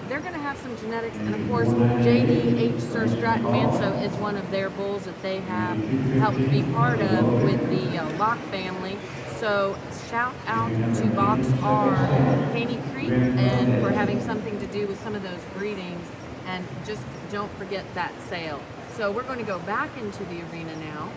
they're going to have some genetics. And of course, JDH Sir Stratton Manso is one of their bulls that they have helped be part of with the Locke family. So shout out to Boxar Caney Creek and for having something to do with some of those breedings. And just don't forget that sale. So we're going to go back into the arena now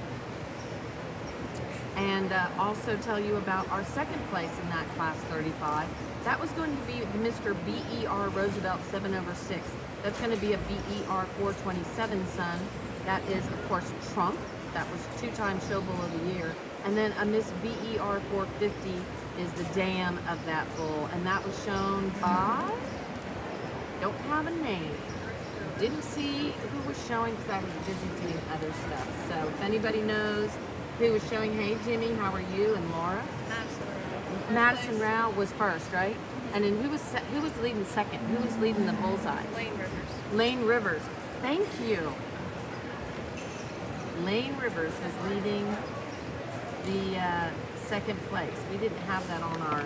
and also tell you about our second place in that class 35. That was going to be Mr. BER Roosevelt 7/6. That's going to be a BER 427 son. That is, of course, Trump. That was two-time Show Bull of the Year. And then a Miss BER 450 is the dam of that bull. And that was shown by, don't have a name. Didn't see who was showing because I was busy doing other stuff. So if anybody knows who was showing, hey Jimmy, how are you? And Laura? Madison Rao was first, right? And then who was leading second? Who was leading the bullseye? Lane Rivers. Lane Rivers. Thank you. Lane Rivers was leading the second place. We didn't have that on our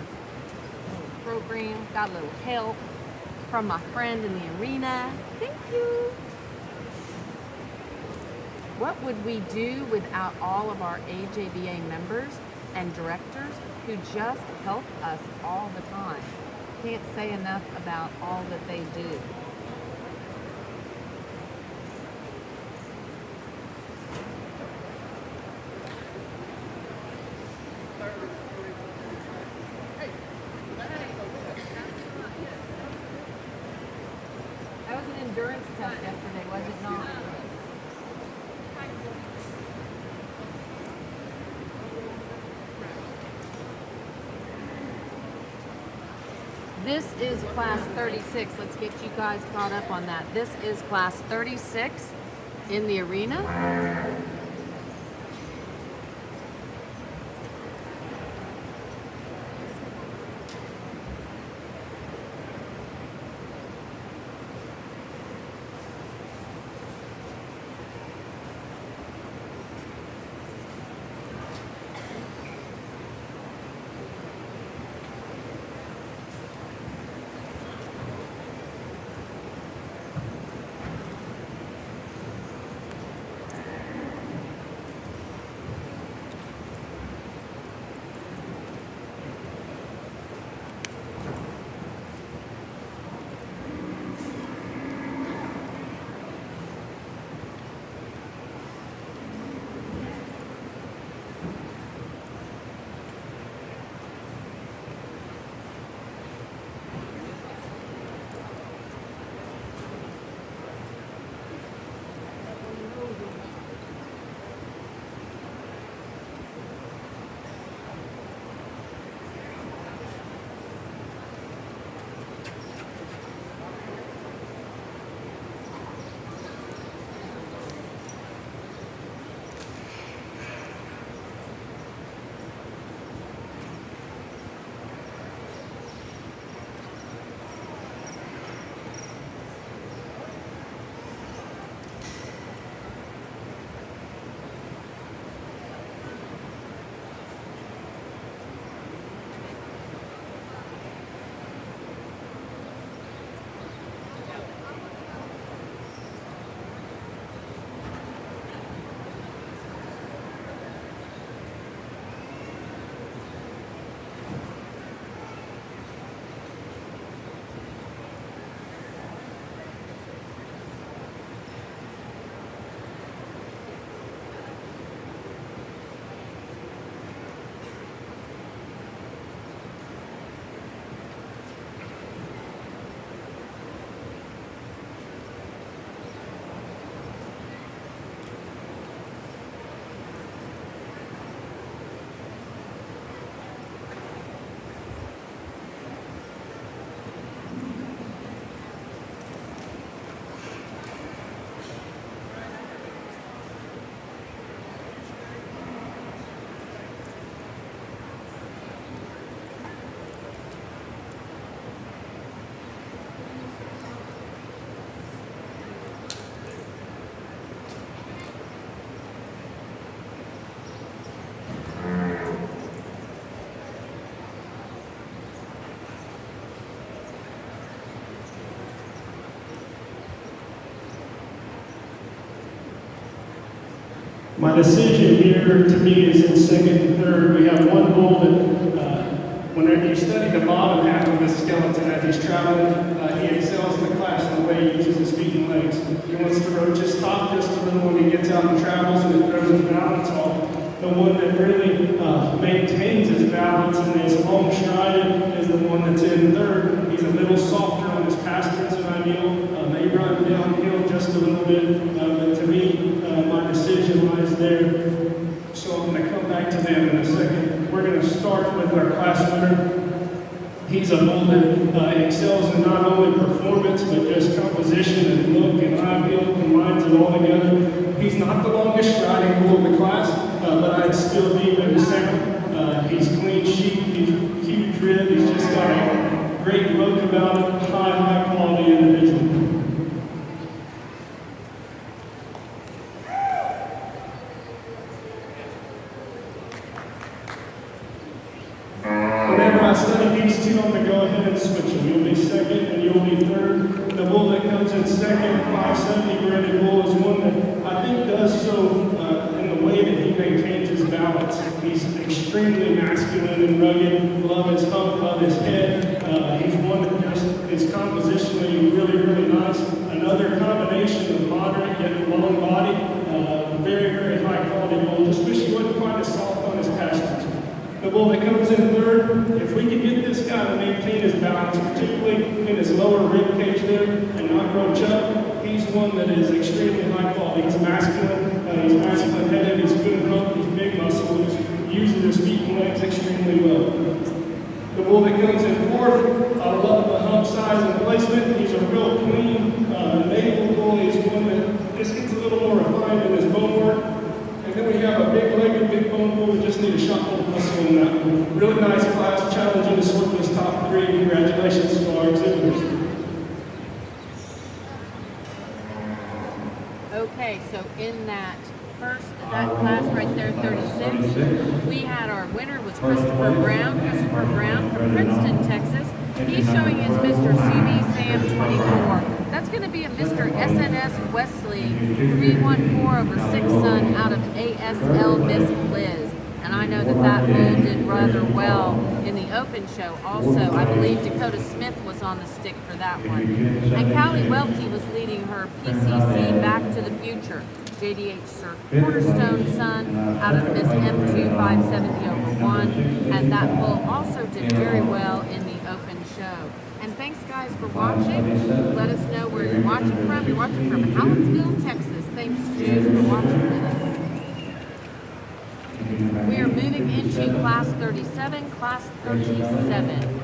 program. Got a little help from my friend in the arena. Thank you. What would we do without all of our AJBA members and directors who just help us all the time? Can't say enough about all that they do. That was an endurance test yesterday, was it not? This is class 36. Let's get you guys caught up on that. This is class 36 in the arena. My decision here to me is in second and third. We have one bull that, whenever you study the bottom half of his skeleton as he's traveling, he excels in the class in the way he uses his feet and legs. He wants to roach his top just a little when he gets out and travels and it throws his balance off. The one that really maintains his balance and is home strided is the one that's in third. He's a little softer on his pasterns than ideal. May run downhill just a little bit, but to me, my decision lies there. So I'm going to come back to them in a second. We're going to start with our class winner. He's a bull that excels in not only performance, but just composition and look and eye feel, combines it all together. He's not the longest striding bull in the class, but I'd still leave him second. He's clean sheep, he's huge rib, he's just got a great look about him, high quality individual. Whenever I study these two, I'm going to go ahead and switch them. You'll be second and you'll be third. The bull that comes in second, 570 graded bull, is one that I think does so in the way that he maintains his balance. He's extremely masculine and rugged. Love his hump of his head. He's one that just is compositionally really, really nice. Another combination of moderate yet long body. Very, very high quality bull. Just wish he wasn't quite as soft on his pastures. The bull that comes in third, if we can get this guy to maintain his balance, particularly in his lower rib cage there and not roach up, he's one that is extremely high quality. He's masculine headed, he's good hump, he's big muscle, he uses his feet and legs extremely well. The bull that comes in fourth, I love the hump size and placement. He's a real clean navel bull. He's one that just gets a little more refined in his bone work. And then we have a big-legged, big bone bull. We just need a shot of muscle in that one. Really nice class, challenging to sort this top three. Congratulations to our exhibitors. Okay, so in that class right there, 36, we had our winner was Christopher Brown from Princeton, Texas. He's showing his Mr. CB Sam 24. That's going to be a Mr. SNS Wesley 314 over 6 Son out of ASL Miss Liz. And I know that bull did rather well in the open show also. I believe Dakota Smith was on the stick for that one. And Callie Welty was leading her PCC Back to the Future. JDH Sir Cornerstone Son out of Miss M2 570 over 1. And that bull also did very well in the open show. And thanks guys for watching. Let us know where you're watching from. You're watching from Hallettsville, Texas. Thanks Jude for watching with us. We are moving into class 37, class 37.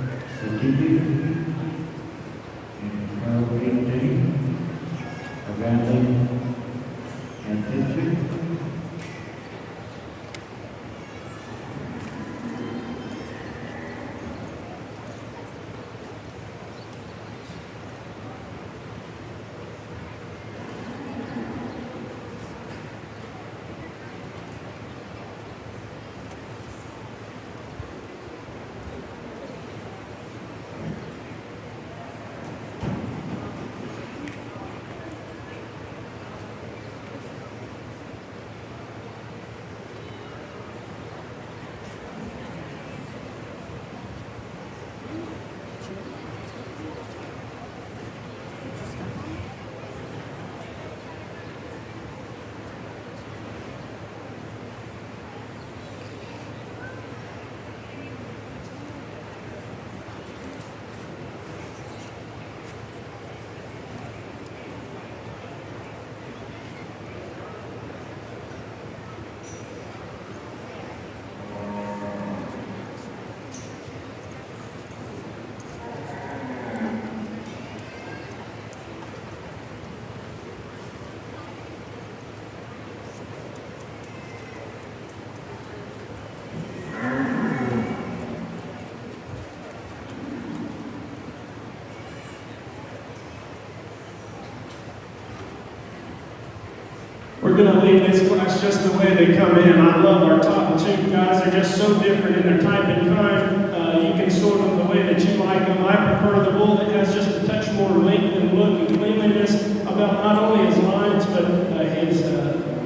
We're going to leave this class just the way they come in. I love our top two guys. They're just so different in their type and kind. You can sort them the way that you like them. I prefer the bull that has just a touch more length and look and cleanliness about not only his lines, but his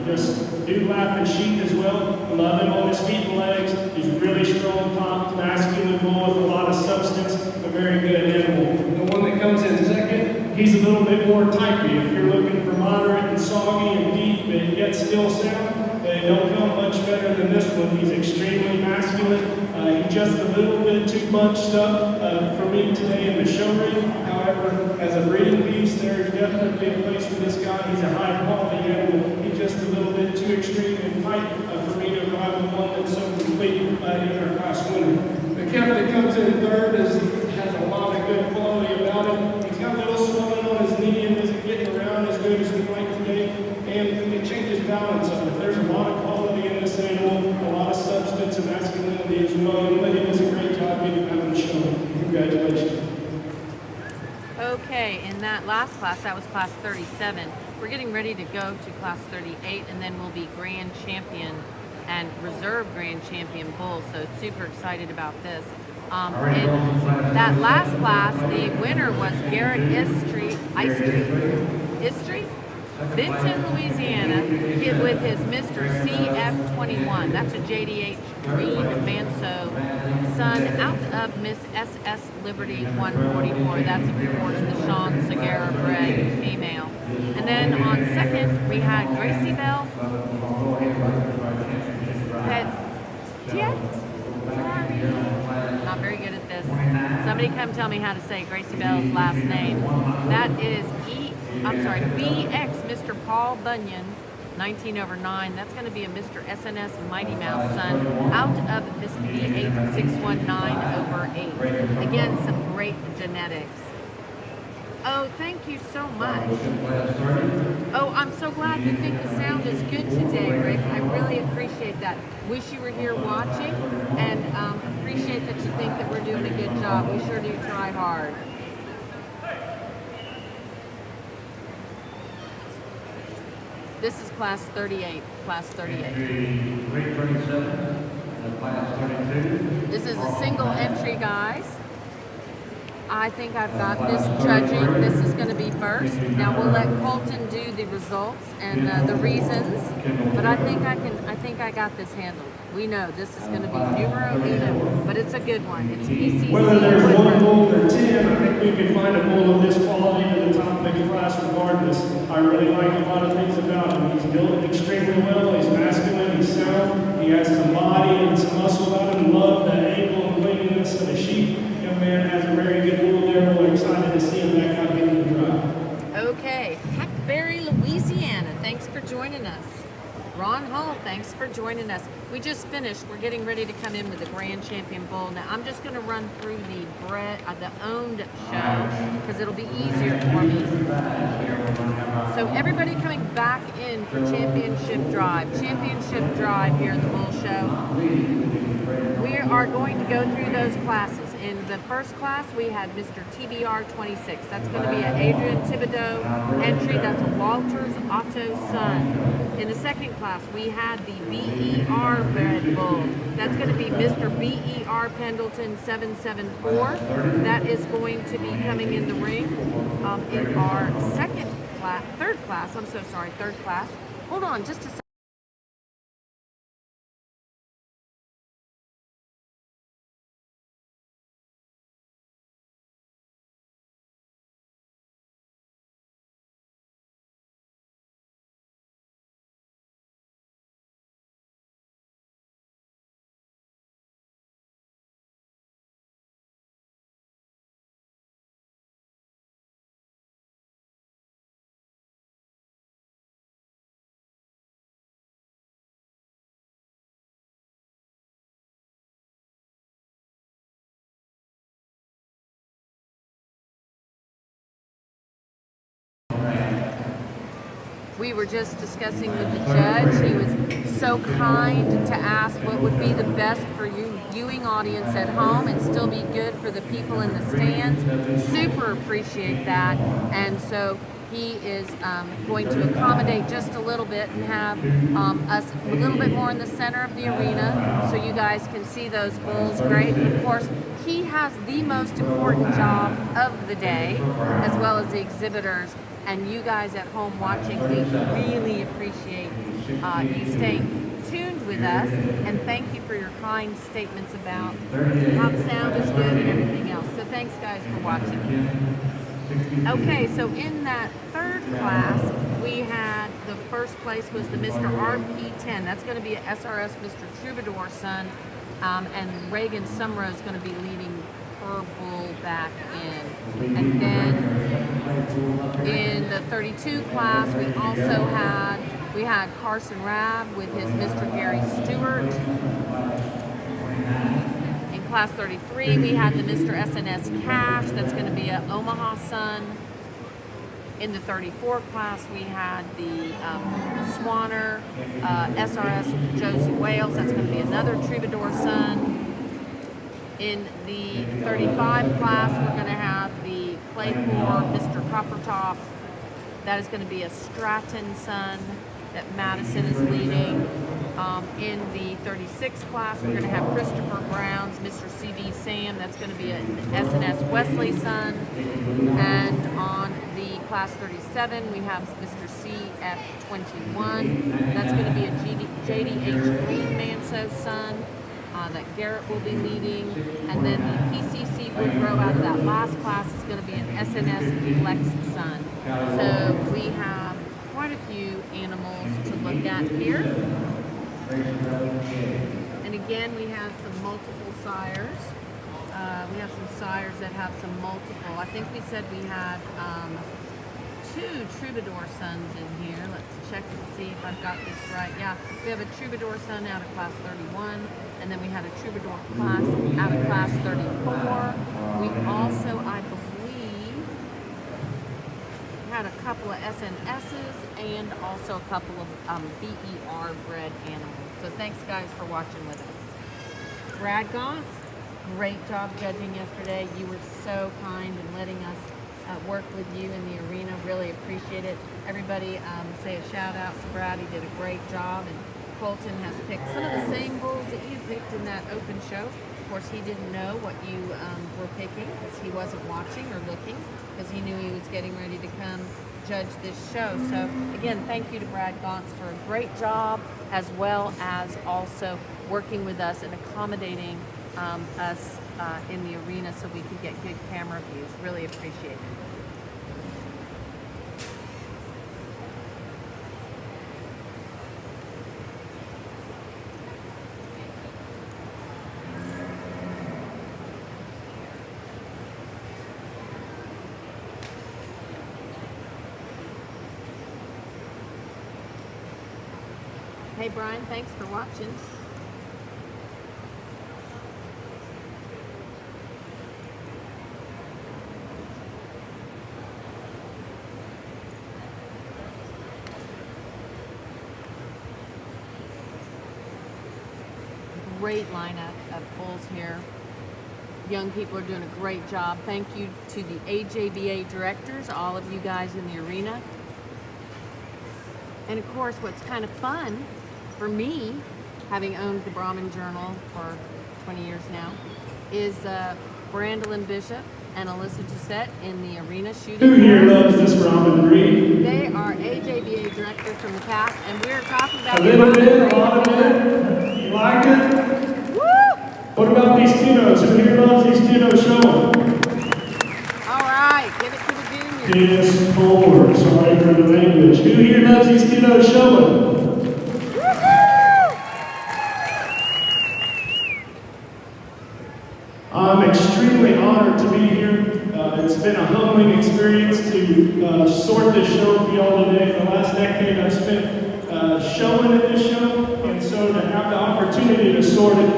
just new lap and sheep as well. Love him on his feet and legs. He's really strong, topped, masculine bull with a lot of substance, a very good animal. The one that comes in second, he's a little bit more typey. If you're looking for moderate and soggy and deep and yet still sound, they don't come much better than this one. He's extremely masculine. He's just a little bit too bunched up for me today in the show ring. However, as a breeding piece, there's definitely a place for this guy. He's a high quality animal. He's just a little bit too extreme and tight for me to ride the one that's so complete in our class winner. The calf that comes in third has a lot of good quality about him. He's got a little swelling on his knee and isn't getting around as good as we'd like today. And it changes balance of it. There's a lot of quality in this animal, a lot of substance and masculinity as well. And he does a great job getting out of the show. Congratulations. Okay, in that last class, that was class 37. We're getting ready to go to class 38, and then we'll be grand champion and reserve grand champion bull. So super excited about this. In that last class, the winner was Garrett Istreet, Benton, Louisiana, with his Mr. CF21. That's a JDH Green Manso son out of Miss SS Liberty 144. That's, of course, the Sean Segura bred female. And then on second, we had Gracie Bell. Not very good at this. Somebody come tell me how to say Gracie Bell's last name. That is BX, Mr. Paul Bunyan, 19/9. That's going to be a Mr. SNS Mighty Mouse son out of Miss B8 619/8. Again, some great genetics. Oh, thank you so much. Oh, I'm so glad you think the sound is good today, Rick. I really appreciate that. Wish you were here watching, and appreciate that you think that we're doing a good job. We sure do try hard. This is class 38. Class 38. This is a single entry, guys. I think I've got this judging. This is going to be first. Now we'll let Colton do the results and the reasons. But I think I got this handled. We know this is going to be numero uno, but it's a good one. It's PCC. Whether there's one bull or 10, I think we can find a bull of this quality to the top of the class regardless. I really like a lot of things about him. He's built extremely well. He's masculine. He's sound. He has some body and some muscle about him. Love the angle and cleanliness of the sheep. Young man has a very good bull there. We're excited to see him back out into the drive. Okay, Hackberry, Louisiana. Thanks for joining us. Ron Hall, thanks for joining us. We just finished. We're getting ready to come in with the Grand Champion Bull. Now, I'm just going to run through the owned show because it'll be easier for me. So everybody coming back in for Championship Drive. Championship Drive here in the Bull Show. We are going to go through those classes. In the first class, we had Mr. TBR 26. That's going to be an Adrian Thibodeau entry. That's a Walters Otto son. In the second class, we had the BER bred bull. That's going to be Mr. BER Pendleton 774. That is going to be coming in the ring in our third class. Hold on just a second. We were just discussing with the judge. He was so kind to ask what would be the best for you viewing audience at home and still be good for the people in the stands. Super appreciate that. And so he is going to accommodate just a little bit and have us a little bit more in the center of the arena so you guys can see those bulls great. And of course, he has the most important job of the day, as well as the exhibitors, And you guys at home watching, we really appreciate you staying tuned with us, and thank you for your kind statements about how the sound is good and everything else. So thanks guys for watching. Okay, so in that third class, we had the first place was the Mr. RP10. That's going to be a SRS Mr. Troubadour son, and Reagan Sumro is going to be leading purple back in. And then in the 32 class, we had Carson Rabb with his Mr. Gary Stewart. In class 33, we had the Mr. SNS Cash. That's going to be an Omaha son. In the 34 class, we had the Swanner SRS Josie Wales. That's going to be another Troubadour son. In the 35 class, we're going to have the Claycore Mr. Coppertop. That is going to be a Stratton son that Madison is leading. In the 36 class, we're going to have Christopher Brown's Mr. CV Sam. That's going to be an SNS Wesley son. And on the class 37, we have Mr. CF21. That's going to be a JDH Green Manso son that Garrett will be leading. And then the PCC Woodrow out of that last class is going to be an SNS Flex son. So we have quite a few animals to look at here. And again, we have some multiple sires. We have some sires that have some multiple. I think we said we had 2 Troubadour sons in here. Let's check and see if I've got this right. Yeah, we have a Troubadour son out of class 31, and then we had a Troubadour class out of class 34. We also, I believe, had a couple of SNSs and also a couple of BER bred animals. So thanks guys for watching with us. Brad Gauntz, great job judging yesterday. You were so kind in letting us work with you in the arena. Really appreciate it. Everybody say a shout out to Brad. He did a great job, and Colton has picked some of the same bulls that you picked in that open show. Of course, he didn't know what you were picking because he wasn't watching or looking, because he knew he was getting ready to come judge this show. So again, thank you to Brad Gauntz for a great job, as well as also working with us and accommodating us in the arena so we could get good camera views. Really appreciate it. Hey Brian, thanks for watching. Great lineup of bulls here. Young people are doing a great job. Thank you to the AJBA directors, all of you guys in the arena. And of course, what's kind of fun for me, having owned the Brahmin Journal for 20 years now, is Brandolyn Bishop and Alyssa Doucette in the arena shooting. Who here loves this Brahmin breed? They are AJBA directors from the past, and we're talking about A little bit, a lot of it. You liked it? Woo! What about these kiddos? Who here loves these kiddos? Show them. All right, give it to the juniors. Yes, forward. Sorry for the language. Who here loves these kiddos? Show them. I'm extremely honored to be here. It's been a humbling experience to sort this show for y'all today. For the last decade, I've spent showing at this show, and so to have the opportunity to sort it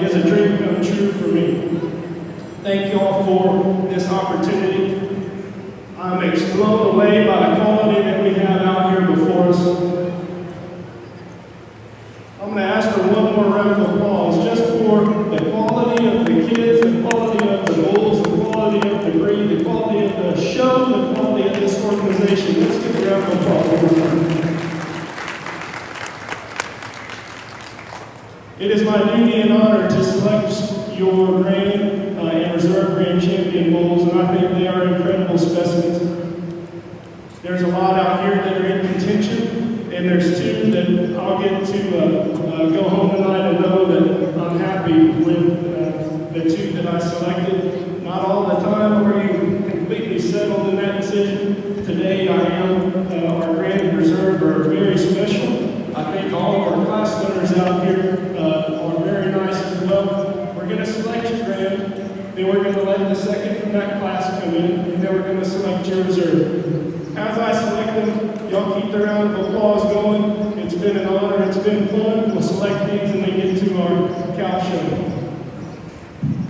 is a dream come true for me. Thank y'all for this opportunity. I'm blown away by the quality that we have out here before us. I'm going to ask for one more round of applause just for the quality of the kids, the quality of the bulls, the quality of the breed, the quality of the show, the quality of this organization. Let's give a round of applause. It is my duty and honor to select your grand and reserve grand champion bulls, and I think they are incredible specimens. There's a lot out here that are in contention, and there's two that I'll get to go home tonight and know that I'm happy with the two that I selected. Not all the time are you completely settled in that decision. Today I am. Our Grand and Reserve are very special. I think all of our class winners out here are very nice as well. We're going to select your Grand, then we're going to let the second from that class come in, and then we're going to select your Reserve. As I select them, y'all keep the round of applause going. It's been an honor, it's been fun. We'll select these and then get to our cow show.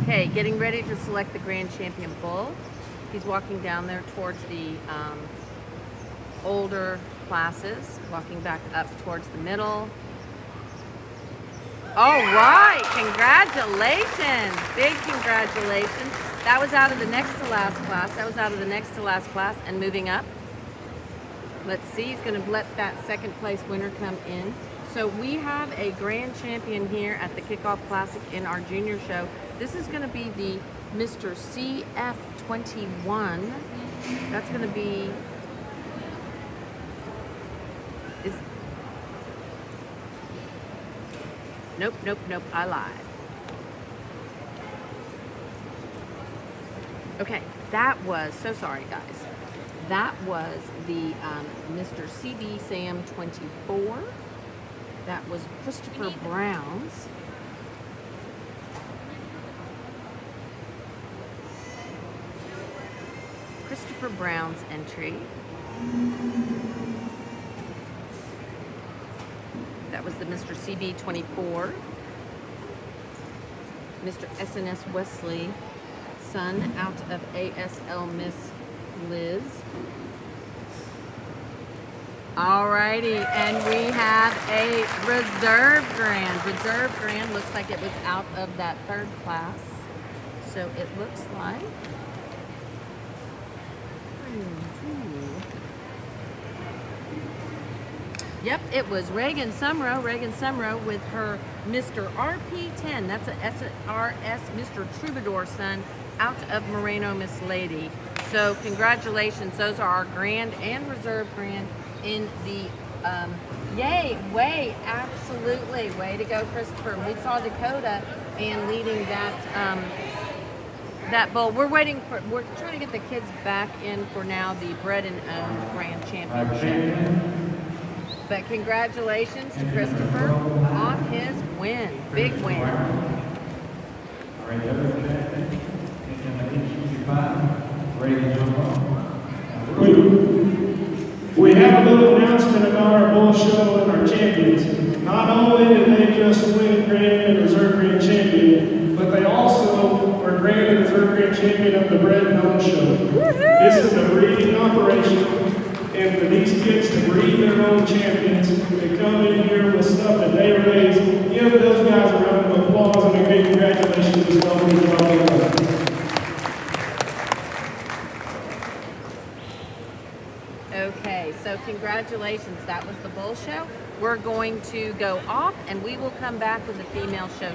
Okay, getting ready to select the Grand Champion Bull. He's walking down there towards the older classes, walking back up towards the middle. All right, congratulations, big congratulations. That was out of the next to last class. That was out of the next to last class and moving up. Let's see, he's gonna let that second place winner come in. So we have a Grand Champion here at the Kickoff Classic in our junior show. This is gonna be the Mr. CF21. That's gonna be, Nope, I lied. Okay, that was, so sorry guys. That was the Mr. CB Sam 24. That was Christopher Brown's. Christopher Brown's entry. That was the Mr. CB 24. Mr. SNS Wesley, son out of ASL Miss Liz. Alrighty, and we have a Reserve Grand. Reserve Grand looks like it was out of that third class. So it looks like yep, it was Reagan Sumrow with her Mr. RP10. That's a SRS Mr. Troubadour son out of Moreno Miss Lady. So congratulations, those are our Grand and Reserve Grand in the yay, absolutely. Way to go, Christopher. We saw Dakota and leading that that bull. We're trying to get the kids back in for now the Bred and Owned Grand Championship. But congratulations to Christopher on his win. Big win. All right, other champion, We have a little announcement about our bull show and our champions. Not only did they just win Grand and Reserve Grand Champion, but they also are Grand and Reserve Grand Champion of the Bred and Owned show. This is a breeding operation, and for these kids to breed their own champions, to come in here with stuff that they raise, give those guys a round of applause and a big congratulations as well for the job they've done. Okay, so congratulations. That was the bull show. We're going to go off and we will come back with the female show